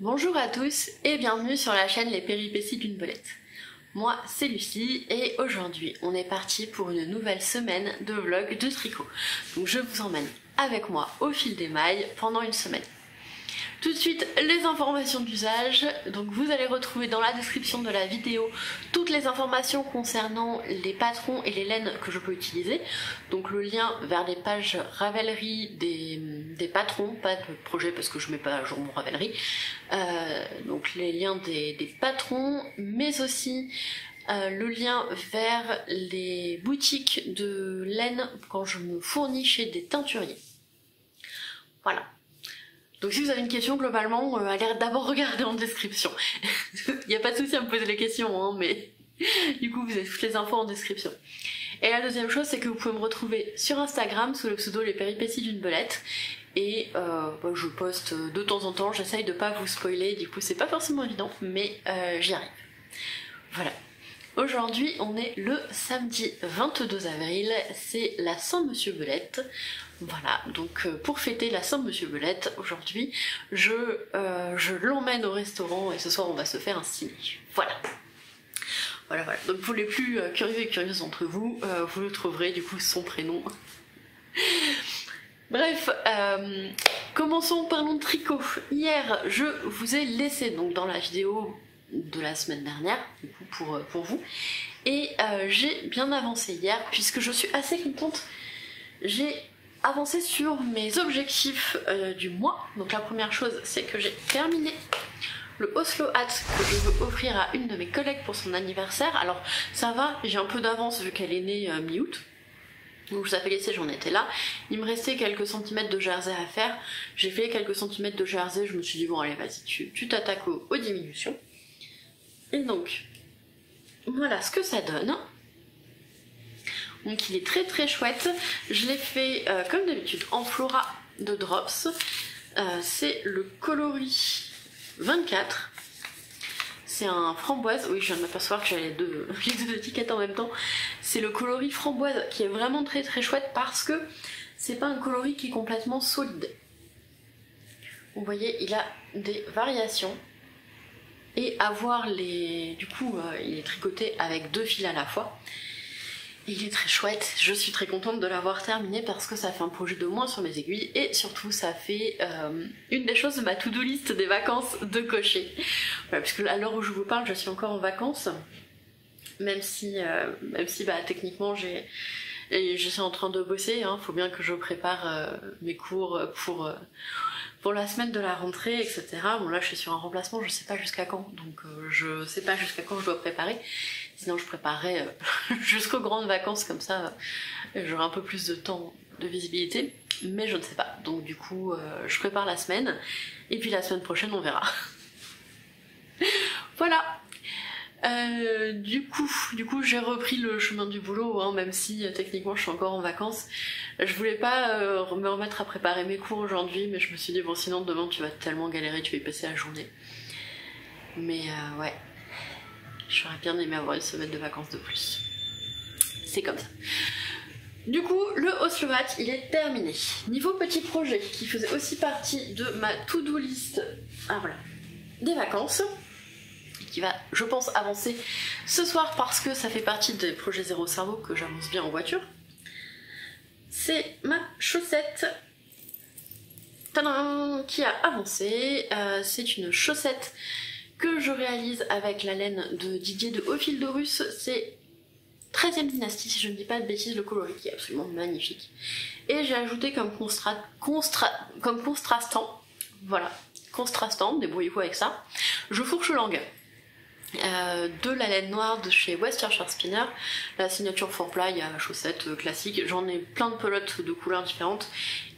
Bonjour à tous et bienvenue sur la chaîne Les Péripéties d'une Belette. Moi c'est Lucie et aujourd'hui on est parti pour une nouvelle semaine de vlog de tricot. Donc je vous emmène avec moi au fil des mailles pendant une semaine. Tout de suite les informations d'usage, donc vous allez retrouver dans la description de la vidéo toutes les informations concernant les patrons et les laines que je peux utiliser, donc le lien vers les pages Ravelry des patrons, pas de projet parce que je mets pas à jour mon Ravelry, donc les liens des patrons, mais aussi le lien vers les boutiques de laine quand je me fournis chez des teinturiers. Voilà. Donc si vous avez une question, globalement, allez d'abord regarder en description. Il n'y a pas de souci à me poser les questions, hein, mais du coup vous avez toutes les infos en description. Et la deuxième chose, c'est que vous pouvez me retrouver sur Instagram sous le pseudo Les Péripéties d'une Belette. Et je poste de temps en temps, j'essaye de pas vous spoiler, du coup c'est pas forcément évident, mais j'y arrive. Voilà. Aujourd'hui on est le samedi 22 avril, c'est la Saint-Monsieur Belette. Voilà, donc pour fêter la Saint-Monsieur Belette, aujourd'hui je l'emmène au restaurant et ce soir on va se faire un ciné. Voilà. Voilà. Donc pour les plus curieux et curieuses d'entre vous, vous le trouverez du coup son prénom. Bref, commençons, parlons de tricot. Hier je vous ai laissé donc dans la vidéo de la semaine dernière, du coup pour vous, et j'ai bien avancé hier puisque je suis assez contente. J'ai avancé sur mes objectifs du mois. Donc la première chose, c'est que j'ai terminé le Oslo Hat que je veux offrir à une de mes collègues pour son anniversaire. Alors ça va, j'ai un peu d'avance vu qu'elle est née mi-août. Donc je vous avais laissé, j'en étais là. Il me restait quelques centimètres de jersey à faire. J'ai fait quelques centimètres de jersey, je me suis dit bon allez vas-y, tu t'attaques aux diminutions. Et donc, voilà ce que ça donne. Donc il est très très chouette. Je l'ai fait comme d'habitude en Flora de Drops. C'est le coloris 24. C'est un framboise. Oui, je viens de m'apercevoir que j'avais les deux étiquettes en même temps. C'est le coloris framboise qui est vraiment très très chouette parce que c'est pas un coloris qui est complètement solide. Vous voyez, il a des variations. Et avoir les... Du coup, il est tricoté avec 2 fils à la fois. Et il est très chouette, je suis très contente de l'avoir terminé parce que ça fait un projet de moins sur mes aiguilles et surtout ça fait une des choses de ma to-do list des vacances de cocher. Voilà, puisque à l'heure où je vous parle, je suis encore en vacances, même si techniquement je suis en train de bosser, hein, faut bien que je prépare mes cours pour la semaine de la rentrée, etc. Bon là je suis sur un remplacement, je sais pas jusqu'à quand, donc je sais pas jusqu'à quand je dois préparer. Sinon je préparerai jusqu'aux grandes vacances, comme ça j'aurai un peu plus de temps de visibilité, mais je ne sais pas. Donc du coup je prépare la semaine, et puis la semaine prochaine on verra. Voilà. Du coup j'ai repris le chemin du boulot, hein, même si techniquement je suis encore en vacances. Je voulais pas me remettre à préparer mes cours aujourd'hui, mais je me suis dit bon sinon demain tu vas tellement galérer, tu vas y passer la journée. Mais ouais, j'aurais bien aimé avoir une semaine de vacances de plus. C'est comme ça. Du coup, le Oslo Hat, il est terminé. Niveau petit projet, qui faisait aussi partie de ma to-do list, des vacances, qui va, je pense, avancer ce soir parce que ça fait partie des projets Zéro Cerveau que j'avance bien en voiture. C'est ma chaussette tadam, qui a avancé. C'est une chaussette que je réalise avec la laine de Didier de Au Fil de Russe. C'est 13e dynastie, si je ne dis pas de bêtises, le coloris qui est absolument magnifique. Et j'ai ajouté comme contrastant, voilà, contrastant, débrouillez-vous avec ça, je fourche langue. De la laine noire de chez Westchester Spinner, la signature 4ply à chaussette classique. J'en ai plein de pelotes de couleurs différentes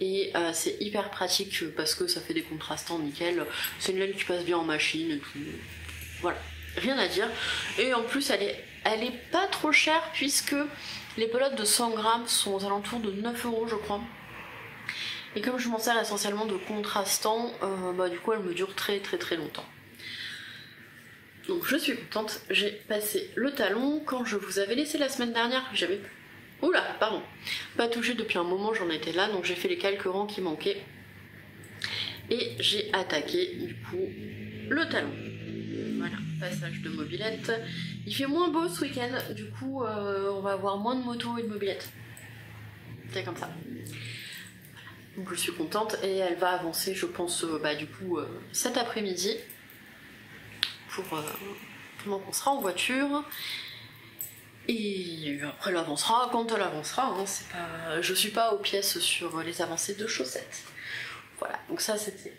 et c'est hyper pratique parce que ça fait des contrastants nickel. C'est une laine qui passe bien en machine et tout. Voilà, rien à dire. Et en plus elle est pas trop chère puisque les pelotes de 100 grammes sont aux alentours de 9 € je crois. Et comme je m'en sers essentiellement de contrastants, du coup elle me dure très très très longtemps. Donc je suis contente, j'ai passé le talon. Quand je vous avais laissé la semaine dernière, j'avais... Oula, pardon, pas touché depuis un moment, j'en étais là, donc j'ai fait les quelques rangs qui manquaient. Et j'ai attaqué, du coup, le talon. Voilà, passage de mobilette. Il fait moins beau ce week-end, du coup on va avoir moins de motos et de mobilettes. C'est comme ça. Donc je suis contente et elle va avancer je pense cet après-midi pour pendant qu'on sera en voiture. Et après elle avancera quand elle avancera, hein, c'est pas... je suis pas aux pièces sur les avancées de chaussettes. Voilà, donc ça c'était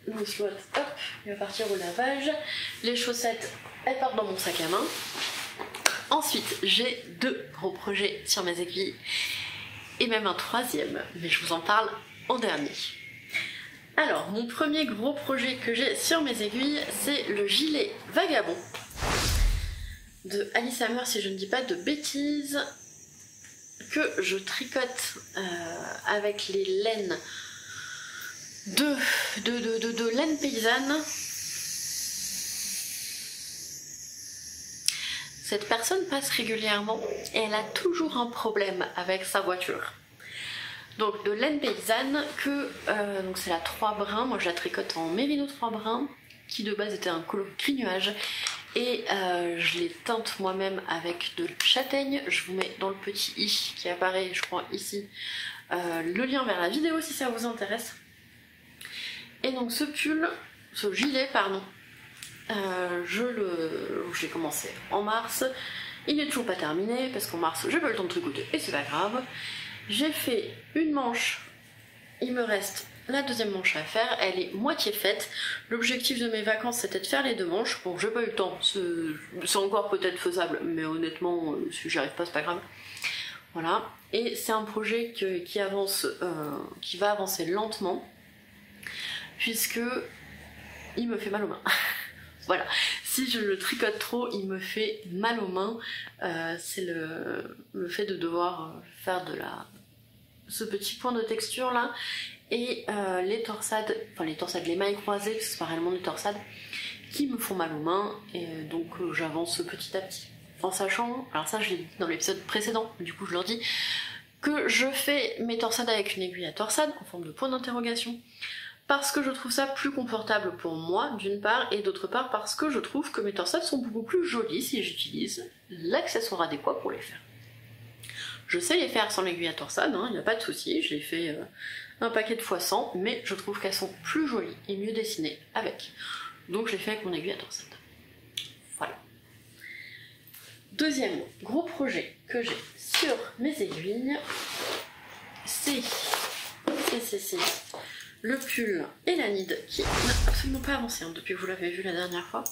le slot, hop, il va partir au lavage. Les chaussettes, elles partent dans mon sac à main. Ensuite, j'ai 2 gros projets sur mes aiguilles. Et même un 3e, mais je vous en parle en dernier. Alors, mon premier gros projet que j'ai sur mes aiguilles, c'est le gilet vagabond de Alice Hammer, si je ne dis pas de bêtises, que je tricote avec les laines de laine paysanne. Cette personne passe régulièrement et elle a toujours un problème avec sa voiture. Donc de laine paysanne que donc c'est la 3 brins, moi je la tricote en Mérino 3 brins, qui de base était un coloris gris nuage, et je les teinte moi-même avec de la châtaigne. Je vous mets dans le petit i qui apparaît je crois ici le lien vers la vidéo si ça vous intéresse. Et donc ce gilet pardon, je l'ai commencé en mars, il n'est toujours pas terminé parce qu'en mars j'ai pas eu le temps de tricoter et c'est pas grave. J'ai fait une manche, il me reste la 2e manche à faire, elle est moitié faite. L'objectif de mes vacances c'était de faire les 2 manches, bon j'ai pas eu le temps, c'est encore peut-être faisable mais honnêtement si j'y arrive pas c'est pas grave. Voilà, et c'est un projet qui va avancer lentement puisque il me fait mal aux mains. Voilà, si je le tricote trop, il me fait mal aux mains. C'est le fait de devoir faire ce petit point de texture là. Et les torsades, les mailles croisées, parce que c'est pas réellement des torsades, qui me font mal aux mains. Et donc j'avance petit à petit. En sachant, alors ça je l'ai dit dans l'épisode précédent, du coup je leur dis, que je fais mes torsades avec une aiguille à torsade, en forme de point d'interrogation. Parce que je trouve ça plus confortable pour moi, d'une part, et d'autre part parce que je trouve que mes torsades sont beaucoup plus jolies si j'utilise l'accessoire adéquat pour les faire. Je sais les faire sans l'aiguille à torsade, il n'y a pas de souci, je les fais un paquet de fois 100, mais je trouve qu'elles sont plus jolies et mieux dessinées avec. Donc je les fais avec mon aiguille à torsade. Voilà. 2e gros projet que j'ai sur mes aiguilles, c'est le pull Elanide qui n'a absolument pas avancé depuis que vous l'avez vu la dernière fois.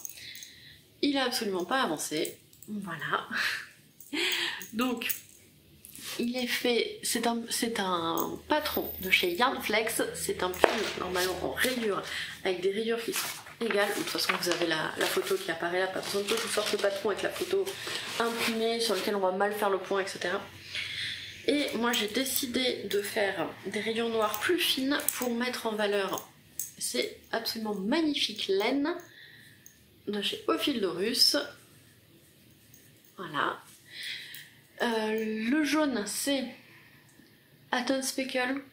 Il a absolument pas avancé. Voilà. Donc, il est fait... C'est un patron de chez Yarnflex. C'est un pull normalement en rayures, avec des rayures qui sont égales. De toute façon, vous avez la photo qui apparaît là. Pas besoin que je vous sorte le patron avec la photo imprimée sur lequel on va mal faire le point, etc. Et moi j'ai décidé de faire des rayures noires plus fines pour mettre en valeur ces absolument magnifiques laines de chez Ophildorus. Voilà. Le jaune c'est Aton Speckle.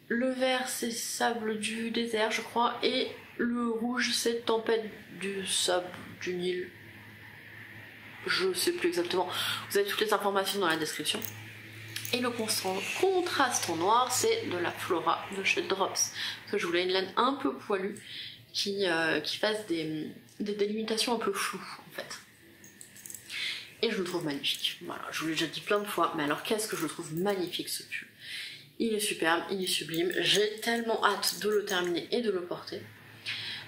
Le vert c'est Sable du désert je crois. Et le rouge c'est Tempête du sable du Nil. Je sais plus exactement, vous avez toutes les informations dans la description. Et le contraste en noir, c'est de la Flora de chez Drops. Parce que je voulais une laine un peu poilue qui fasse des délimitations un peu floues en fait. Et je le trouve magnifique. Voilà, je vous l'ai déjà dit plein de fois, mais alors qu'est-ce que je le trouve magnifique ce pull. Il est superbe, il est sublime, j'ai tellement hâte de le terminer et de le porter.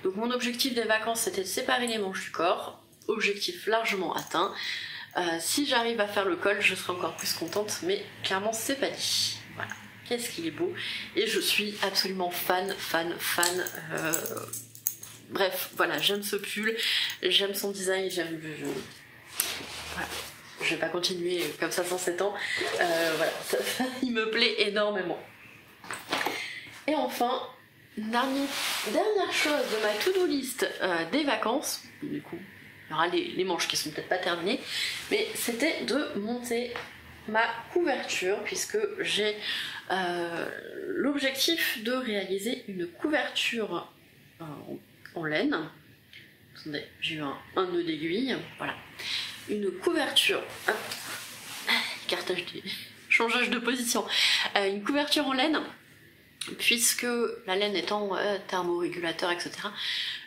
Donc mon objectif des vacances c'était de séparer les manches du corps. Objectif largement atteint. Si j'arrive à faire le col, je serai encore plus contente, mais clairement c'est pas dit. Voilà, qu'est-ce qu'il est beau. Et je suis absolument fan. Bref, voilà, j'aime ce pull, j'aime son design, voilà. Je vais pas continuer comme ça sans 7 ans. Voilà, il me plaît énormément. Et enfin, dernière chose de ma to-do list des vacances, du coup, il y aura les manches qui sont peut-être pas terminées, mais c'était de monter ma couverture, puisque j'ai l'objectif de réaliser une couverture en laine. Attendez, j'ai eu un nœud d'aiguille, voilà. Une couverture, hop, changeage de position. Une couverture en laine, puisque la laine étant thermorégulateur, etc.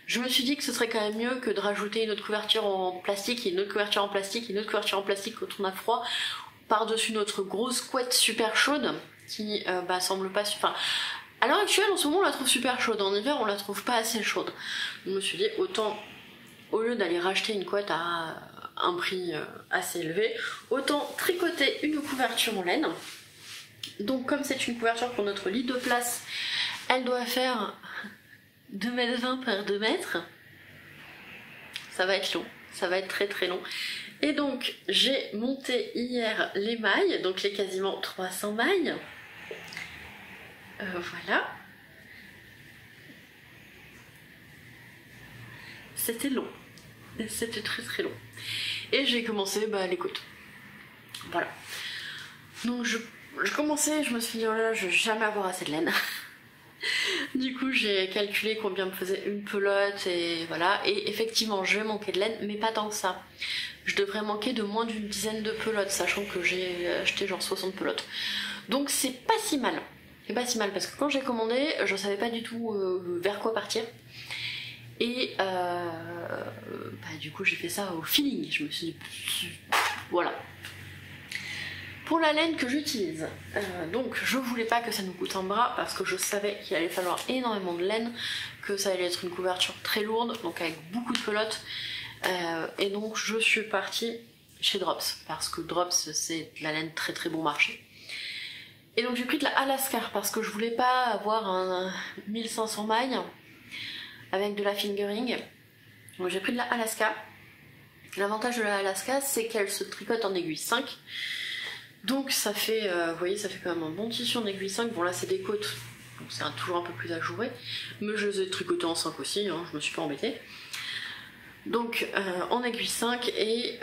Je me suis dit que ce serait quand même mieux que de rajouter une autre couverture en plastique, une autre couverture en plastique, une autre couverture en plastique quand on a froid, par-dessus notre grosse couette super chaude, qui semble pas... Enfin, à l'heure actuelle, en ce moment, on la trouve super chaude. En hiver, on la trouve pas assez chaude. Je me suis dit, autant, au lieu d'aller racheter une couette à un prix assez élevé, autant tricoter une couverture en laine. Donc comme c'est une couverture pour notre lit de place, elle doit faire 2,20 m par 2 mètres. Ça va être long, ça va être très très long. Et donc j'ai monté hier les mailles, donc les quasiment 300 mailles. Voilà. C'était long, c'était très très long. Et j'ai commencé les côtes. Voilà. Donc je commençais, je me suis dit oh là, je vais jamais avoir assez de laine. Du coup j'ai calculé combien me faisait une pelote et voilà. Et effectivement je vais manquer de laine, mais pas tant que ça. Je devrais manquer de moins d'une dizaine de pelotes, sachant que j'ai acheté genre 60 pelotes. Donc c'est pas si mal. C'est pas si mal parce que quand j'ai commandé, je savais pas du tout vers quoi partir. Et du coup j'ai fait ça au feeling. Je me suis dit voilà. Pour la laine que j'utilise, donc je voulais pas que ça nous coûte un bras parce que je savais qu'il allait falloir énormément de laine, que ça allait être une couverture très lourde, donc avec beaucoup de pelotes. Et donc je suis partie chez Drops parce que Drops c'est de la laine très très bon marché. Et donc j'ai pris de la Alaska parce que je voulais pas avoir un 1500 mailles avec de la fingering. Donc j'ai pris de la Alaska. L'avantage de la Alaska c'est qu'elle se tricote en aiguille 5. Donc ça fait, vous voyez, ça fait quand même un bon tissu en aiguille 5. Bon là c'est des côtes, donc c'est toujours un peu plus ajouré. Mais je les ai tricotées en 5 aussi, hein, je me suis pas embêtée. Donc en aiguille 5 et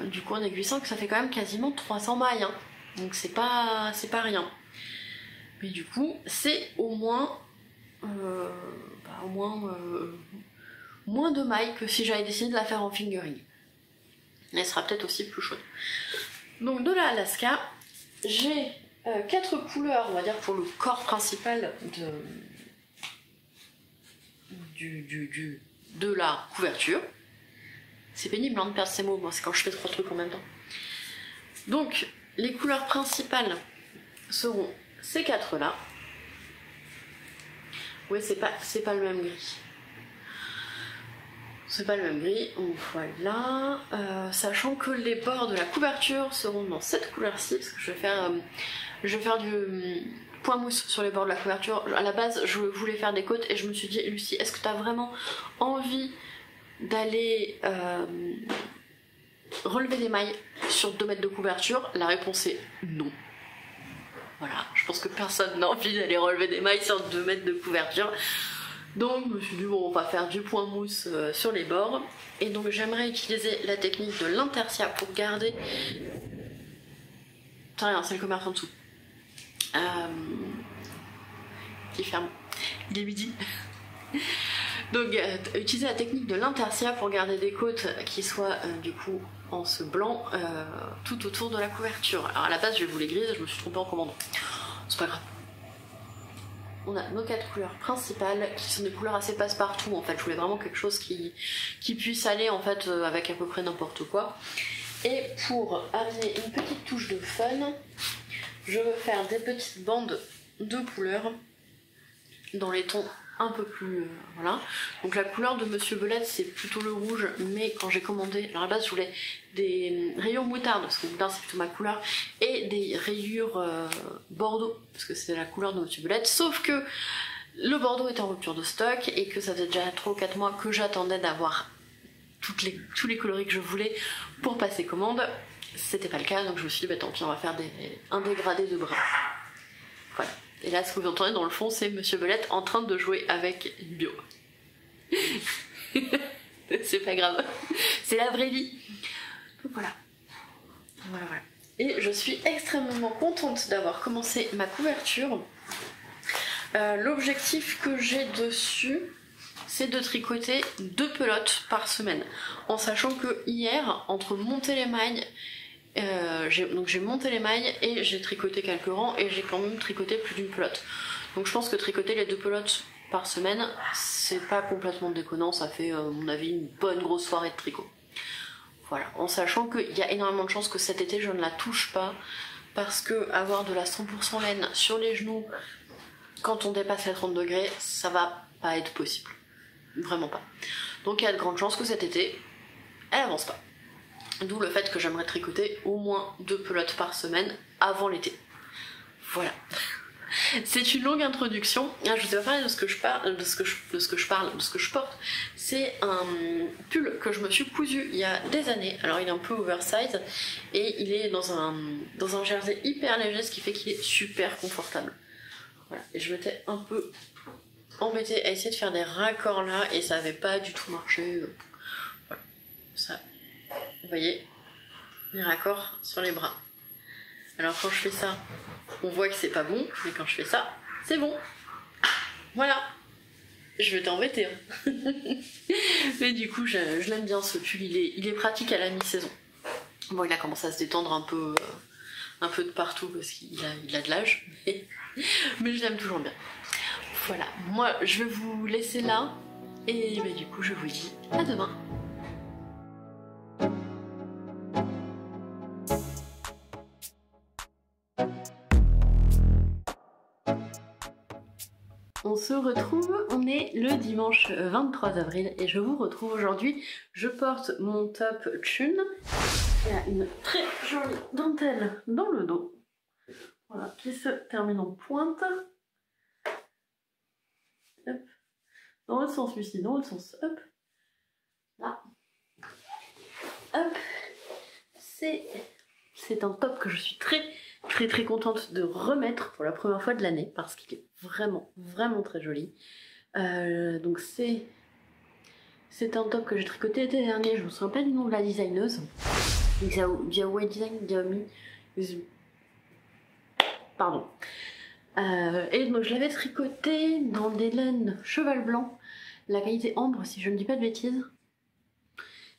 du coup en aiguille 5 ça fait quand même quasiment 300 mailles. Hein. Donc c'est pas rien. Mais du coup c'est au moins moins de mailles que si j'avais décidé de la faire en fingering. Elle sera peut-être aussi plus chaude. Donc de la Alaska, j'ai 4 couleurs, on va dire, pour le corps principal de la couverture. C'est pénible de perdre ces mots, moi c'est quand je fais 3 trucs en même temps. Donc les couleurs principales seront ces 4 là. Oui, c'est pas le même gris. C'est pas le même gris, donc voilà. Sachant que les bords de la couverture seront dans cette couleur-ci, parce que je vais faire du point mousse sur les bords de la couverture. À la base, je voulais faire des côtes et je me suis dit, Lucie, est-ce que tu as vraiment envie d'aller relever des mailles sur 2 mètres de couverture? La réponse est non. Voilà, je pense que personne n'a envie d'aller relever des mailles sur 2 mètres de couverture. Donc je me suis dit bon, on va faire du point mousse sur les bords. Et donc j'aimerais utiliser la technique de l'intersia pour garder... Putain, rien, c'est le commerce en dessous. Qui ferme. Il est midi. Donc utiliser la technique de l'intersia pour garder des côtes qui soient du coup en ce blanc tout autour de la couverture. Alors à la base je voulais grise, je me suis trompée en commandant. C'est pas grave. On a nos 4 couleurs principales qui sont des couleurs assez passe-partout en fait. Je voulais vraiment quelque chose qui puisse aller en fait avec à peu près n'importe quoi. Et pour amener une petite touche de fun, je veux faire des petites bandes de couleurs dans les tons un peu plus... voilà. Donc la couleur de Monsieur Belette c'est plutôt le rouge, mais quand j'ai commandé, alors à la base je voulais des rayures moutarde, parce que moutarde c'est plutôt ma couleur, et des rayures bordeaux, parce que c'est la couleur de Monsieur Belette, sauf que le bordeaux était en rupture de stock, et que ça faisait déjà 3 ou 4 mois que j'attendais d'avoir tous les coloris que je voulais pour passer commande. C'était pas le cas, donc je me suis dit bah tant pis, on va faire un dégradé de brun. Voilà. Et là, ce que vous entendez dans le fond, c'est Monsieur Belette en train de jouer avec une bio. C'est pas grave. C'est la vraie vie. Donc voilà. Voilà. Et je suis extrêmement contente d'avoir commencé ma couverture. L'objectif que j'ai dessus, c'est de tricoter 2 pelotes par semaine. En sachant que hier, entre monter les mailles, j'ai monté les mailles et j'ai tricoté quelques rangs et j'ai quand même tricoté plus d'une pelote. Donc je pense que tricoter les 2 pelotes par semaine, c'est pas complètement déconnant, ça fait à mon avis une bonne grosse soirée de tricot. Voilà, en sachant qu'il y a énormément de chances que cet été je ne la touche pas, parce que avoir de la 100% laine sur les genoux quand on dépasse les 30 degrés, ça va pas être possible. Vraiment pas. Donc il y a de grandes chances que cet été, elle avance pas. D'où le fait que j'aimerais tricoter au moins 2 pelotes par semaine avant l'été. Voilà. C'est une longue introduction. Je vous ai pas parlé de ce que je porte. C'est un pull que je me suis cousu il y a des années. Alors il est un peu oversize et il est dans un jersey hyper léger, ce qui fait qu'il est super confortable. Voilà. Et je m'étais un peu embêtée à essayer de faire des raccords là et ça avait pas du tout marché. Voilà. Ça, vous voyez, les raccords sur les bras. Alors quand je fais ça, on voit que c'est pas bon, mais quand je fais ça, c'est bon. Voilà. Je vais t'embêter. Hein. Mais du coup, je l'aime bien ce pull, il est pratique à la mi-saison. Bon, il a commencé à se détendre un peu de partout parce qu'il a de l'âge, mais je l'aime toujours bien. Voilà, moi je vais vous laisser là, et bah, du coup je vous dis à demain. On se retrouve, on est le dimanche 23 avril et je vous retrouve aujourd'hui. Je porte mon top Chun. Il y a une très jolie dentelle dans le dos. Voilà, qui se termine en pointe. Hop. Dans l'autre sens, celui-ci, dans l'autre sens. Hop. Là. Hop. C'est un top que je suis très contente de remettre pour la première fois de l'année parce qu'il est vraiment très joli. Donc c'est un top que j'ai tricoté l'été dernier, je me souviens pas du nom de la designeuse. Xiaowei Design, Xiaomi. Pardon. Et donc je l'avais tricoté dans des laines cheval blanc, la qualité ambre si je ne dis pas de bêtises.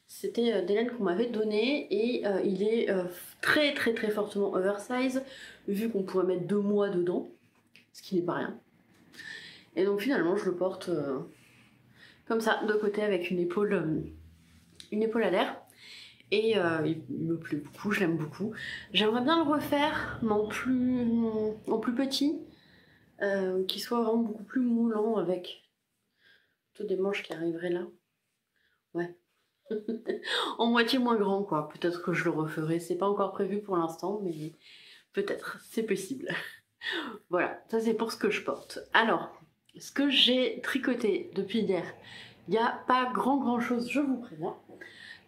C'était des laines qu'on m'avait données et il est très fortement oversize vu qu'on pourrait mettre 2 mois dedans, ce qui n'est pas rien. Et donc finalement je le porte comme ça, de côté avec une épaule à l'air. Et il me plaît beaucoup, je l'aime beaucoup. J'aimerais bien le refaire, mais en plus petit, qui soit vraiment beaucoup plus moulant avec toutes des manches qui arriveraient là. Ouais. En moitié moins grand quoi, peut-être que je le referai, c'est pas encore prévu pour l'instant, mais peut-être, c'est possible. Voilà, ça c'est pour ce que je porte. Alors, ce que j'ai tricoté depuis hier, il n'y a pas grand chose, je vous préviens.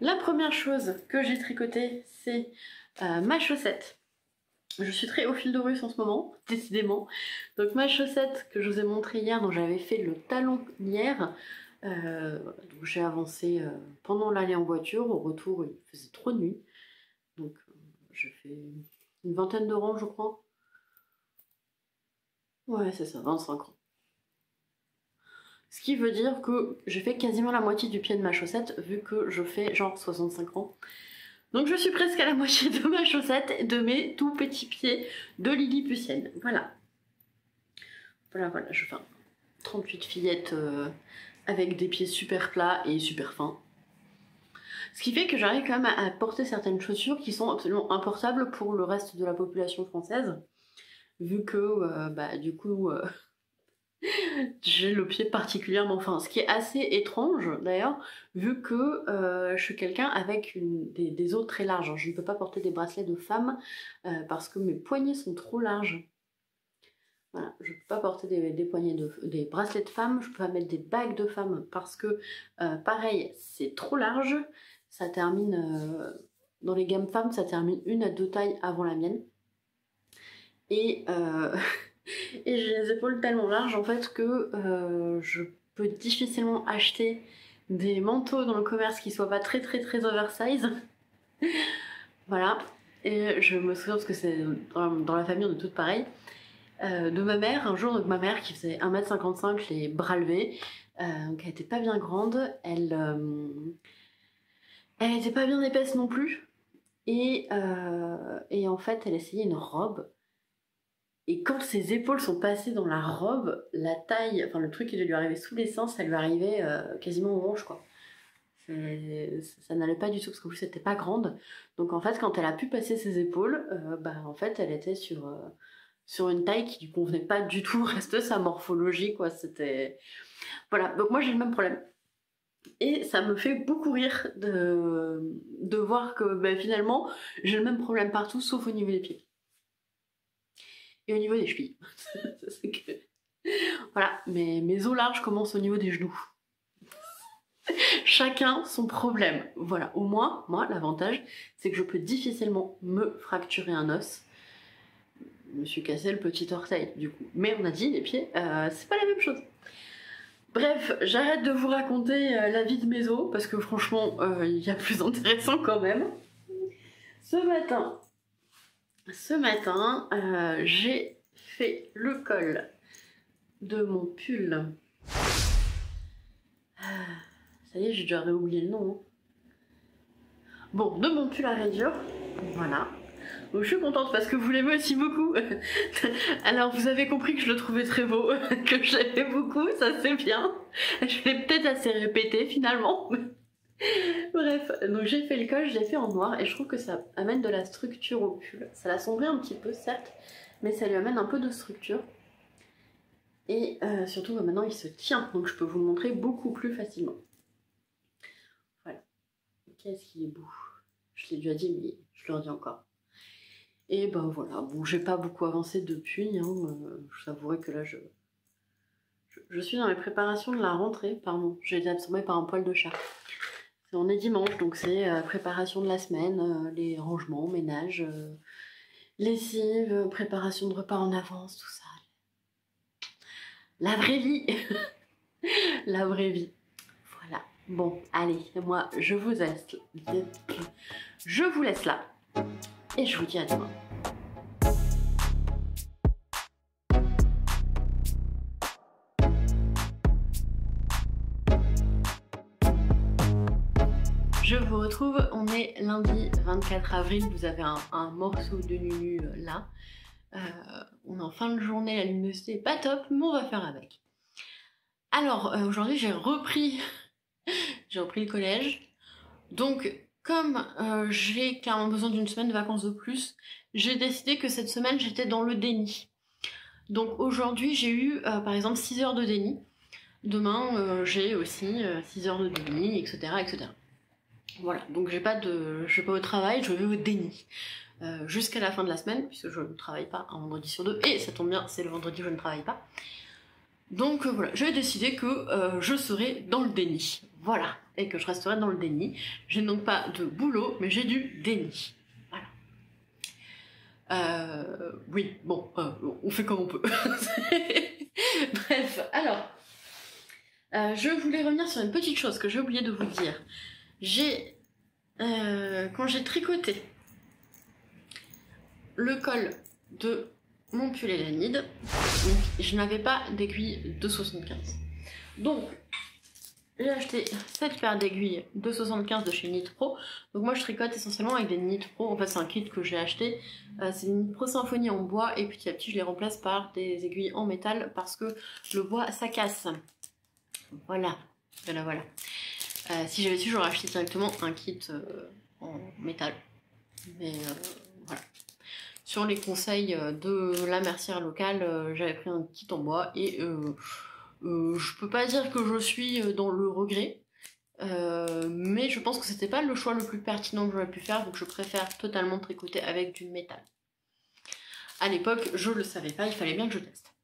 La première chose que j'ai tricotée, c'est ma chaussette. Je suis très au fil de russe en ce moment, décidément. Donc ma chaussette que je vous ai montrée hier, dont j'avais fait le talon hier, donc j'ai avancé pendant l'aller en voiture. Au retour, il faisait trop de nuit. Donc j'ai fait une vingtaine de rangs, je crois. Ouais, c'est ça, 25 rangs. Ce qui veut dire que j'ai fait quasiment la moitié du pied de ma chaussette, vu que je fais genre 65 rangs. Donc je suis presque à la moitié de ma chaussette, de mes tout petits pieds de Lilliputienne. Voilà. Voilà, je fais 38 fillettes avec des pieds super plats et super fins. Ce qui fait que j'arrive quand même à porter certaines chaussures qui sont absolument importables pour le reste de la population française. Vu que, du coup, j'ai le pied particulièrement fin. Ce qui est assez étrange d'ailleurs, vu que je suis quelqu'un avec des os très larges. Je ne peux pas porter des bracelets de femme parce que mes poignets sont trop larges. Voilà, je ne peux pas porter des bracelets de femme, je ne peux pas mettre des bagues de femme parce que, pareil, c'est trop large. Ça termine, dans les gammes femmes, ça termine 1 à 2 tailles avant la mienne. Et, et j'ai les épaules tellement larges en fait que je peux difficilement acheter des manteaux dans le commerce qui soient pas très oversize. Voilà, et je me souviens parce que c'est dans la famille on est toutes pareilles. De ma mère, un jour, donc ma mère qui faisait 1m55, les bras levés, Donc elle était pas bien grande, elle était pas bien épaisse non plus. Et en fait, elle essayait une robe. Et quand ses épaules sont passées dans la robe, la taille, enfin le truc qui devait lui arriver sous les seins, ça lui arrivait quasiment aux hanches, quoi. Ça n'allait pas du tout, parce qu'en plus, elle était pas grande. Donc en fait, quand elle a pu passer ses épaules, en fait, elle était sur une taille qui lui convenait pas du tout au reste de sa morphologie, quoi. C'était... Voilà, donc moi j'ai le même problème. Et ça me fait beaucoup rire de voir que finalement, j'ai le même problème partout, sauf au niveau des pieds. Et au niveau des chevilles. C'est que... Voilà, mes os larges commencent au niveau des genoux. Chacun son problème. Voilà, au moins, moi, l'avantage, c'est que je peux difficilement me fracturer un os. Je me suis cassé le petit orteil, du coup. Mais on a dit, les pieds, c'est pas la même chose. Bref, j'arrête de vous raconter la vie de mes os, parce que franchement, il y a plus intéressant quand même. Ce matin, j'ai fait le col de mon pull. Ça y est, j'ai déjà réoublié le nom. Bon, de mon pull à rayures, voilà. Donc, je suis contente parce que vous l'aimez aussi beaucoup. Alors vous avez compris que je le trouvais très beau, que je l'aimais beaucoup, ça c'est bien. Je l'ai peut-être assez répété finalement. Bref, donc j'ai fait le col, je l'ai fait en noir et je trouve que ça amène de la structure au pull. Ça l'assombrit un petit peu certes, mais ça lui amène un peu de structure. Et surtout maintenant il se tient, donc je peux vous le montrer beaucoup plus facilement. Voilà. Qu'est-ce qu'il est beau. Je l'ai déjà dit, mais je le redis encore. Et voilà, bon, j'ai pas beaucoup avancé depuis, hein, je t'avouerai que là je suis dans les préparations de la rentrée, pardon, j'ai été absorbée par un poil de chat. On est dimanche, donc c'est préparation de la semaine, les rangements, ménage, lessive, préparation de repas en avance, tout ça. La vraie vie. La vraie vie. Voilà. Bon, allez, moi je vous laisse là. Et je vous dis à demain. Je vous retrouve, on est lundi 24 avril, vous avez un morceau de Nunu là. On est en fin de journée, la luminosité est pas top, mais on va faire avec. Alors, aujourd'hui j'ai repris le collège. Donc, comme j'ai clairement besoin d'une semaine de vacances de plus, j'ai décidé que cette semaine j'étais dans le déni. Donc aujourd'hui j'ai eu par exemple 6 heures de déni. Demain j'ai aussi 6 heures de déni, etc. etc. Voilà, donc je vais pas au travail, je vais au déni. Jusqu'à la fin de la semaine, puisque je ne travaille pas un vendredi sur deux, et ça tombe bien, c'est le vendredi où je ne travaille pas. Donc voilà, j'ai décidé que je serai dans le déni. Voilà, et que je resterai dans le déni. J'ai donc pas de boulot, mais j'ai du déni. Voilà. Oui, bon, on fait comme on peut. Bref, alors, je voulais revenir sur une petite chose que j'ai oublié de vous dire. Quand j'ai tricoté le col de mon pull Elanide, je n'avais pas d'aiguille de 75. Donc, j'ai acheté cette paire d'aiguilles de 75 de chez Knit Pro. Donc moi je tricote essentiellement avec des Knit Pro. En fait c'est un kit que j'ai acheté. C'est une Pro Symphony en bois et petit à petit je les remplace par des aiguilles en métal parce que le bois ça casse. Voilà. Si j'avais su j'aurais acheté directement un kit en métal. Mais voilà. Sur les conseils de la mercière locale, j'avais pris un kit en bois et je peux pas dire que je suis dans le regret, mais je pense que c'était pas le choix le plus pertinent que j'aurais pu faire, donc je préfère totalement tricoter avec du métal. À l'époque, je le savais pas, il fallait bien que je teste.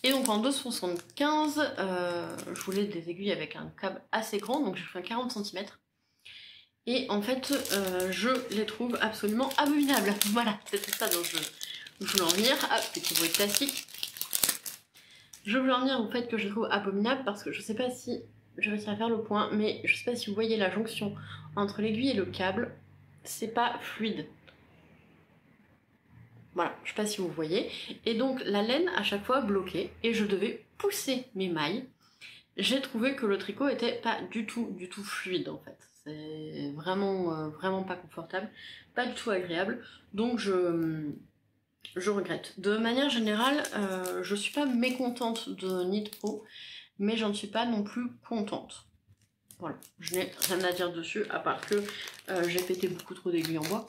Et donc en 2,75, je voulais des aiguilles avec un câble assez grand, donc j'ai pris un 40 cm. Et en fait, je les trouve absolument abominables. Voilà, c'était ça dont je voulais en venir. Ah, petit bruit classique. Je voulais en venir au fait que je trouve abominable parce que je sais pas si je réussis à faire le point, mais je sais pas si vous voyez la jonction entre l'aiguille et le câble, c'est pas fluide. Voilà, je sais pas si vous voyez. Et donc la laine à chaque fois bloquée et je devais pousser mes mailles. j'ai trouvé que le tricot était pas du tout fluide en fait. C'est vraiment, vraiment pas confortable, pas du tout agréable, donc je regrette. De manière générale, je suis pas mécontente de Knit Pro, mais j'en suis pas non plus contente. Voilà, je n'ai rien à dire dessus, à part que j'ai pété beaucoup trop d'aiguilles en bois.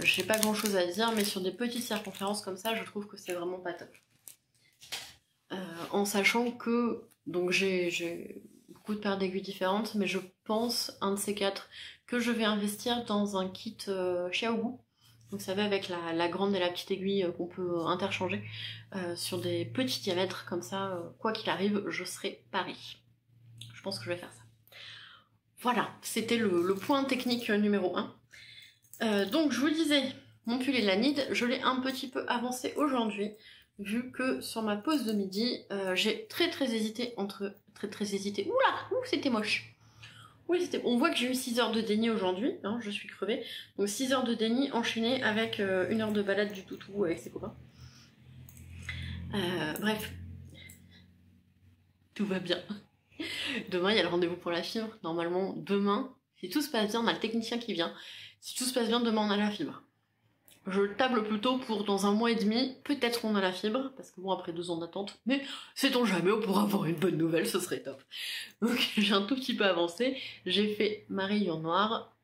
J'ai pas grand chose à dire, mais sur des petites circonférences comme ça, je trouve que c'est vraiment pas top. En sachant que donc j'ai beaucoup de paires d'aiguilles différentes, mais je pense, un de ces quatre, que je vais investir dans un kit Xiaogu. Vous savez, avec la grande et la petite aiguille qu'on peut interchanger sur des petits diamètres, comme ça, quoi qu'il arrive, je serai pari. Je pense que je vais faire ça. Voilà, c'était le point technique numéro 1. Donc je vous disais, mon pull et la nid, je l'ai un petit peu avancé aujourd'hui, vu que sur ma pause de midi, j'ai très hésité entre... Très hésité... Oula, c'était moche. Oui, on voit que j'ai eu 6 heures de déni aujourd'hui, hein, je suis crevée. Donc 6 heures de déni enchaînées avec 1 heure de balade du toutou avec ses copains. Bref. Tout va bien. Demain, il y a le rendez-vous pour la fibre. Normalement, demain, si tout se passe bien, on a le technicien qui vient. Si tout se passe bien, demain, on a la fibre. Je table plutôt pour dans 1 mois et demi, peut-être on a la fibre, parce que bon, après 2 ans d'attente, mais sait-on jamais, on pourra avoir une bonne nouvelle, ce serait top. Donc j'ai un tout petit peu avancé, j'ai fait ma rayure noire,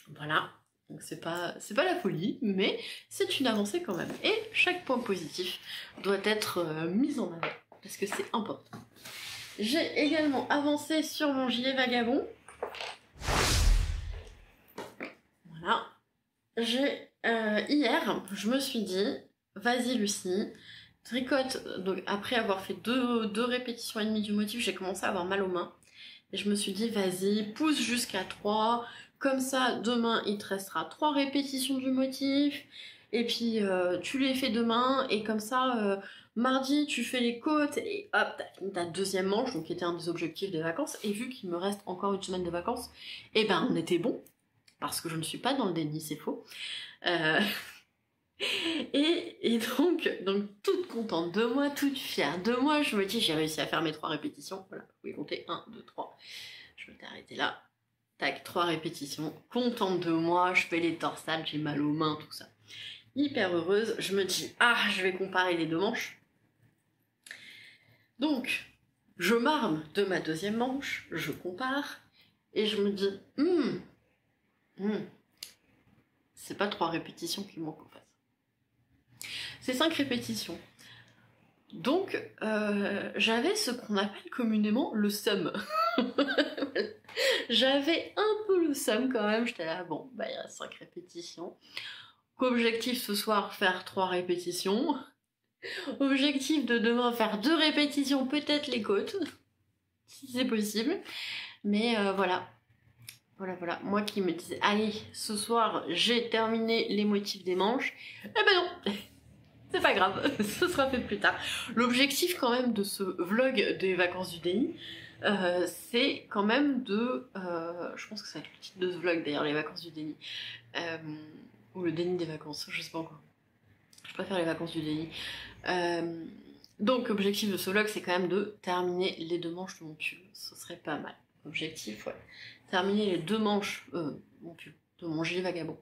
voilà, donc c'est pas la folie, mais c'est une avancée quand même. Et chaque point positif doit être mis en avant, parce que c'est important. J'ai également avancé sur mon gilet vagabond. Voilà. Hier, je me suis dit, vas-y Lucie, tricote. Donc après avoir fait deux répétitions et demie du motif, j'ai commencé à avoir mal aux mains. Et je me suis dit, vas-y, pousse jusqu'à 3. Comme ça, demain, il te restera 3 répétitions du motif. Et puis, tu les fais demain. Et comme ça, mardi, tu fais les côtes. Et hop, t'as fini ta deuxième manche, donc qui était un des objectifs des vacances. Et vu qu'il me reste encore une semaine de vacances, eh ben, on était bon. Parce que je ne suis pas dans le déni, c'est faux. Et donc, toute contente de moi, toute fière de moi, je me dis, j'ai réussi à faire mes 3 répétitions. Voilà, vous pouvez compter 1, 2, 3. Je m'étais arrêtée là. Tac, 3 répétitions. Contente de moi, je fais les torsades, j'ai mal aux mains, tout ça. Hyper heureuse. Je me dis, je vais comparer les 2 manches. Donc, je m'arme de ma deuxième manche, je compare, et je me dis, c'est pas 3 répétitions qui manquent en fait. C'est 5 répétitions. Donc, j'avais ce qu'on appelle communément le seum. J'avais un peu le seum quand même. J'étais là, bon, il y a 5 répétitions. Objectif ce soir, faire 3 répétitions. Objectif de demain, faire 2 répétitions, peut-être les côtes. Si c'est possible. Mais voilà. Voilà. Moi qui me disais, allez, ce soir, j'ai terminé les motifs des manches. Eh ben non. C'est pas grave, ce sera fait plus tard. L'objectif quand même de ce vlog des vacances du déni, c'est quand même de... je pense que ça va être le titre de ce vlog d'ailleurs, les vacances du déni. Ou le déni des vacances, je sais pas encore. Je préfère les vacances du déni. Donc l'objectif de ce vlog, c'est quand même de terminer les 2 manches de mon pull. Ce serait pas mal. Objectif, ouais. Terminer les 2 manches, mon pull, de mon gilet vagabond.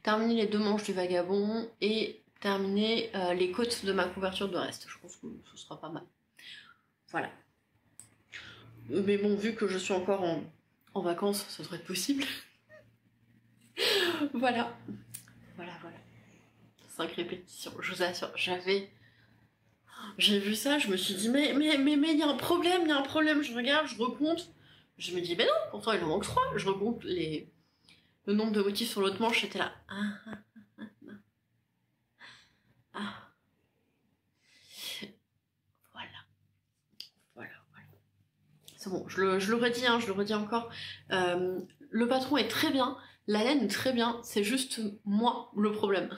Terminer les 2 manches du vagabond et terminer les côtes de ma couverture de reste. Je pense que ce sera pas mal. Voilà. Mais bon, vu que je suis encore en vacances, ça devrait être possible. Voilà. 5 répétitions, je vous assure, j'ai vu ça, je me suis dit, mais il y a un problème, je regarde, je recompte. Je me dis, mais non, pourtant il en manque 3. Je recompte le nombre de motifs sur l'autre manche, j'étais là. Voilà. C'est bon, je le redis encore. Le patron est très bien, la laine est très bien, c'est juste moi le problème.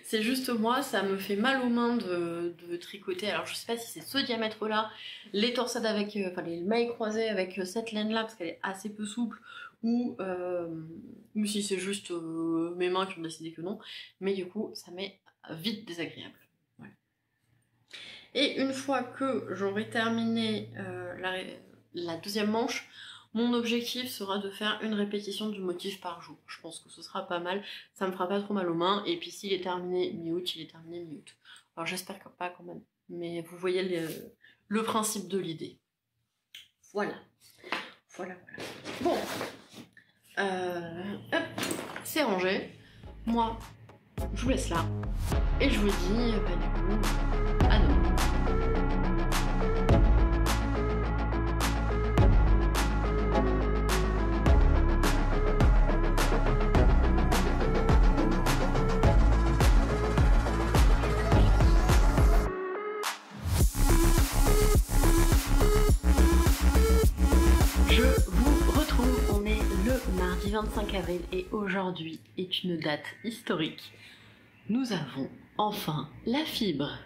C'est juste moi, ça me fait mal aux mains de tricoter. Alors je sais pas si c'est ce diamètre là, les torsades avec, les mailles croisées avec cette laine là parce qu'elle est assez peu souple, ou si c'est juste mes mains qui ont décidé que non, mais du coup ça m'est vite désagréable. Voilà. Et une fois que j'aurai terminé la deuxième manche, mon objectif sera de faire une répétition du motif par jour. Je pense que ce sera pas mal, ça me fera pas trop mal aux mains, et puis s'il est terminé mi-août, il est terminé mi-août. Alors j'espère que pas quand même, mais vous voyez le principe de l'idée. Voilà. Bon, hop, c'est rangé. Moi, je vous laisse là, et je vous dis, du coup, à demain. Mardi 25 avril et aujourd'hui est une date historique. Nous avons enfin la fibre.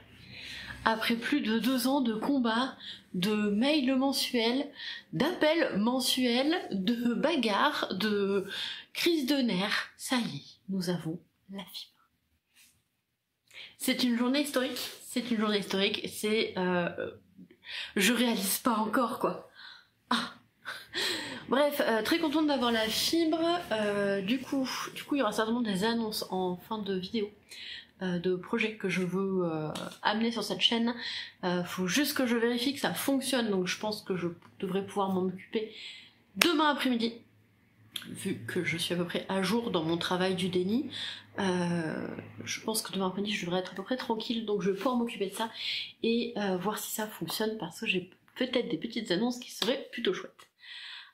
Après plus de 2 ans de combats, de mails mensuels, d'appels mensuels, de bagarres, de crises de nerfs, ça y est, nous avons la fibre. C'est une journée historique, c'est... je réalise pas encore quoi. Ah. Bref, très contente d'avoir la fibre. Du coup, il y aura certainement des annonces en fin de vidéo de projets que je veux amener sur cette chaîne. Faut juste que je vérifie que ça fonctionne, donc je pense que je devrais pouvoir m'en occuper demain après-midi, vu que je suis à peu près à jour dans mon travail du déni. Je pense que demain après-midi je devrais être à peu près tranquille, donc je vais pouvoir m'occuper de ça et voir si ça fonctionne, parce que j'ai peut-être des petites annonces qui seraient plutôt chouettes.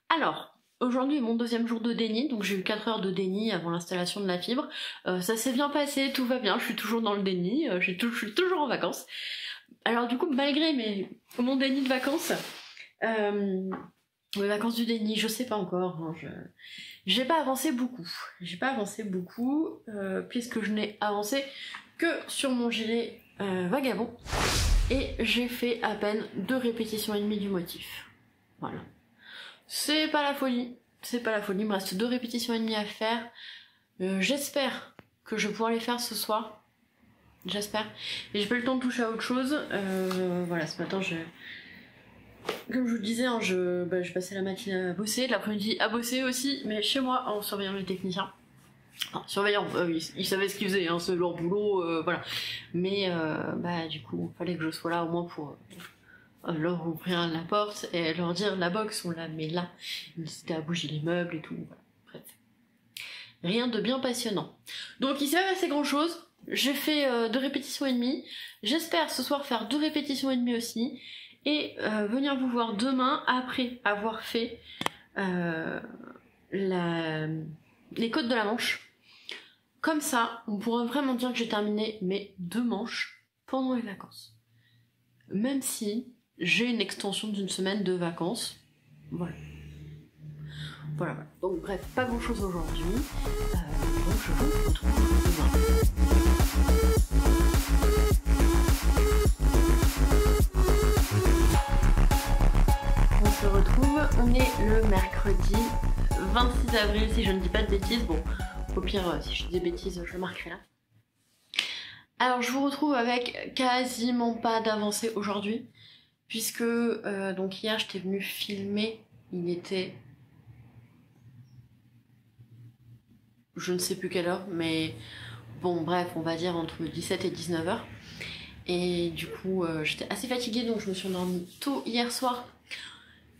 Alors, aujourd'hui est mon deuxième jour de déni, donc j'ai eu 4 heures de déni avant l'installation de la fibre. Ça s'est bien passé, tout va bien, je suis toujours dans le déni, je suis toujours en vacances. Alors du coup, malgré mon déni de vacances, mes vacances du déni, je sais pas encore, hein, j'ai pas avancé beaucoup. Puisque je n'ai avancé que sur mon gilet vagabond, et j'ai fait à peine 2 répétitions et demie du motif. Voilà. C'est pas la folie, il me reste 2 répétitions et demie à faire. J'espère que je vais pouvoir les faire ce soir. J'espère. Et j'ai pas eu le temps de toucher à autre chose. Voilà, ce matin, comme je vous le disais, hein, je passais la matinée à bosser, l'après-midi à bosser aussi, mais chez moi, en surveillant les techniciens. Enfin, surveillant, ils savaient ce qu'ils faisaient, hein, c'est leur boulot, voilà. Mais du coup, il fallait que je sois là au moins pour... leur ouvrir la porte et leur dire la box on la met là, c'était à bouger les meubles et tout, voilà. Bref, rien de bien passionnant. Donc il s'est pas passé grand chose, j'ai fait 2 répétitions et demie, j'espère ce soir faire 2 répétitions et demie aussi, et venir vous voir demain après avoir fait les côtes de la Manche. Comme ça on pourra vraiment dire que j'ai terminé mes 2 manches pendant les vacances, même si j'ai une extension d'1 semaine de vacances. Voilà. Donc bref, pas grand chose aujourd'hui. Donc je vous retrouve demain. On se retrouve, on est le mercredi 26 avril si je ne dis pas de bêtises. Bon, au pire, si je dis des bêtises, je le marquerai là. Alors je vous retrouve avec quasiment pas d'avancée aujourd'hui, puisque donc hier j'étais venue filmer, il était je ne sais plus quelle heure, mais bon bref, on va dire entre 17 et 19h, et du coup j'étais assez fatiguée, donc je me suis endormie tôt hier soir,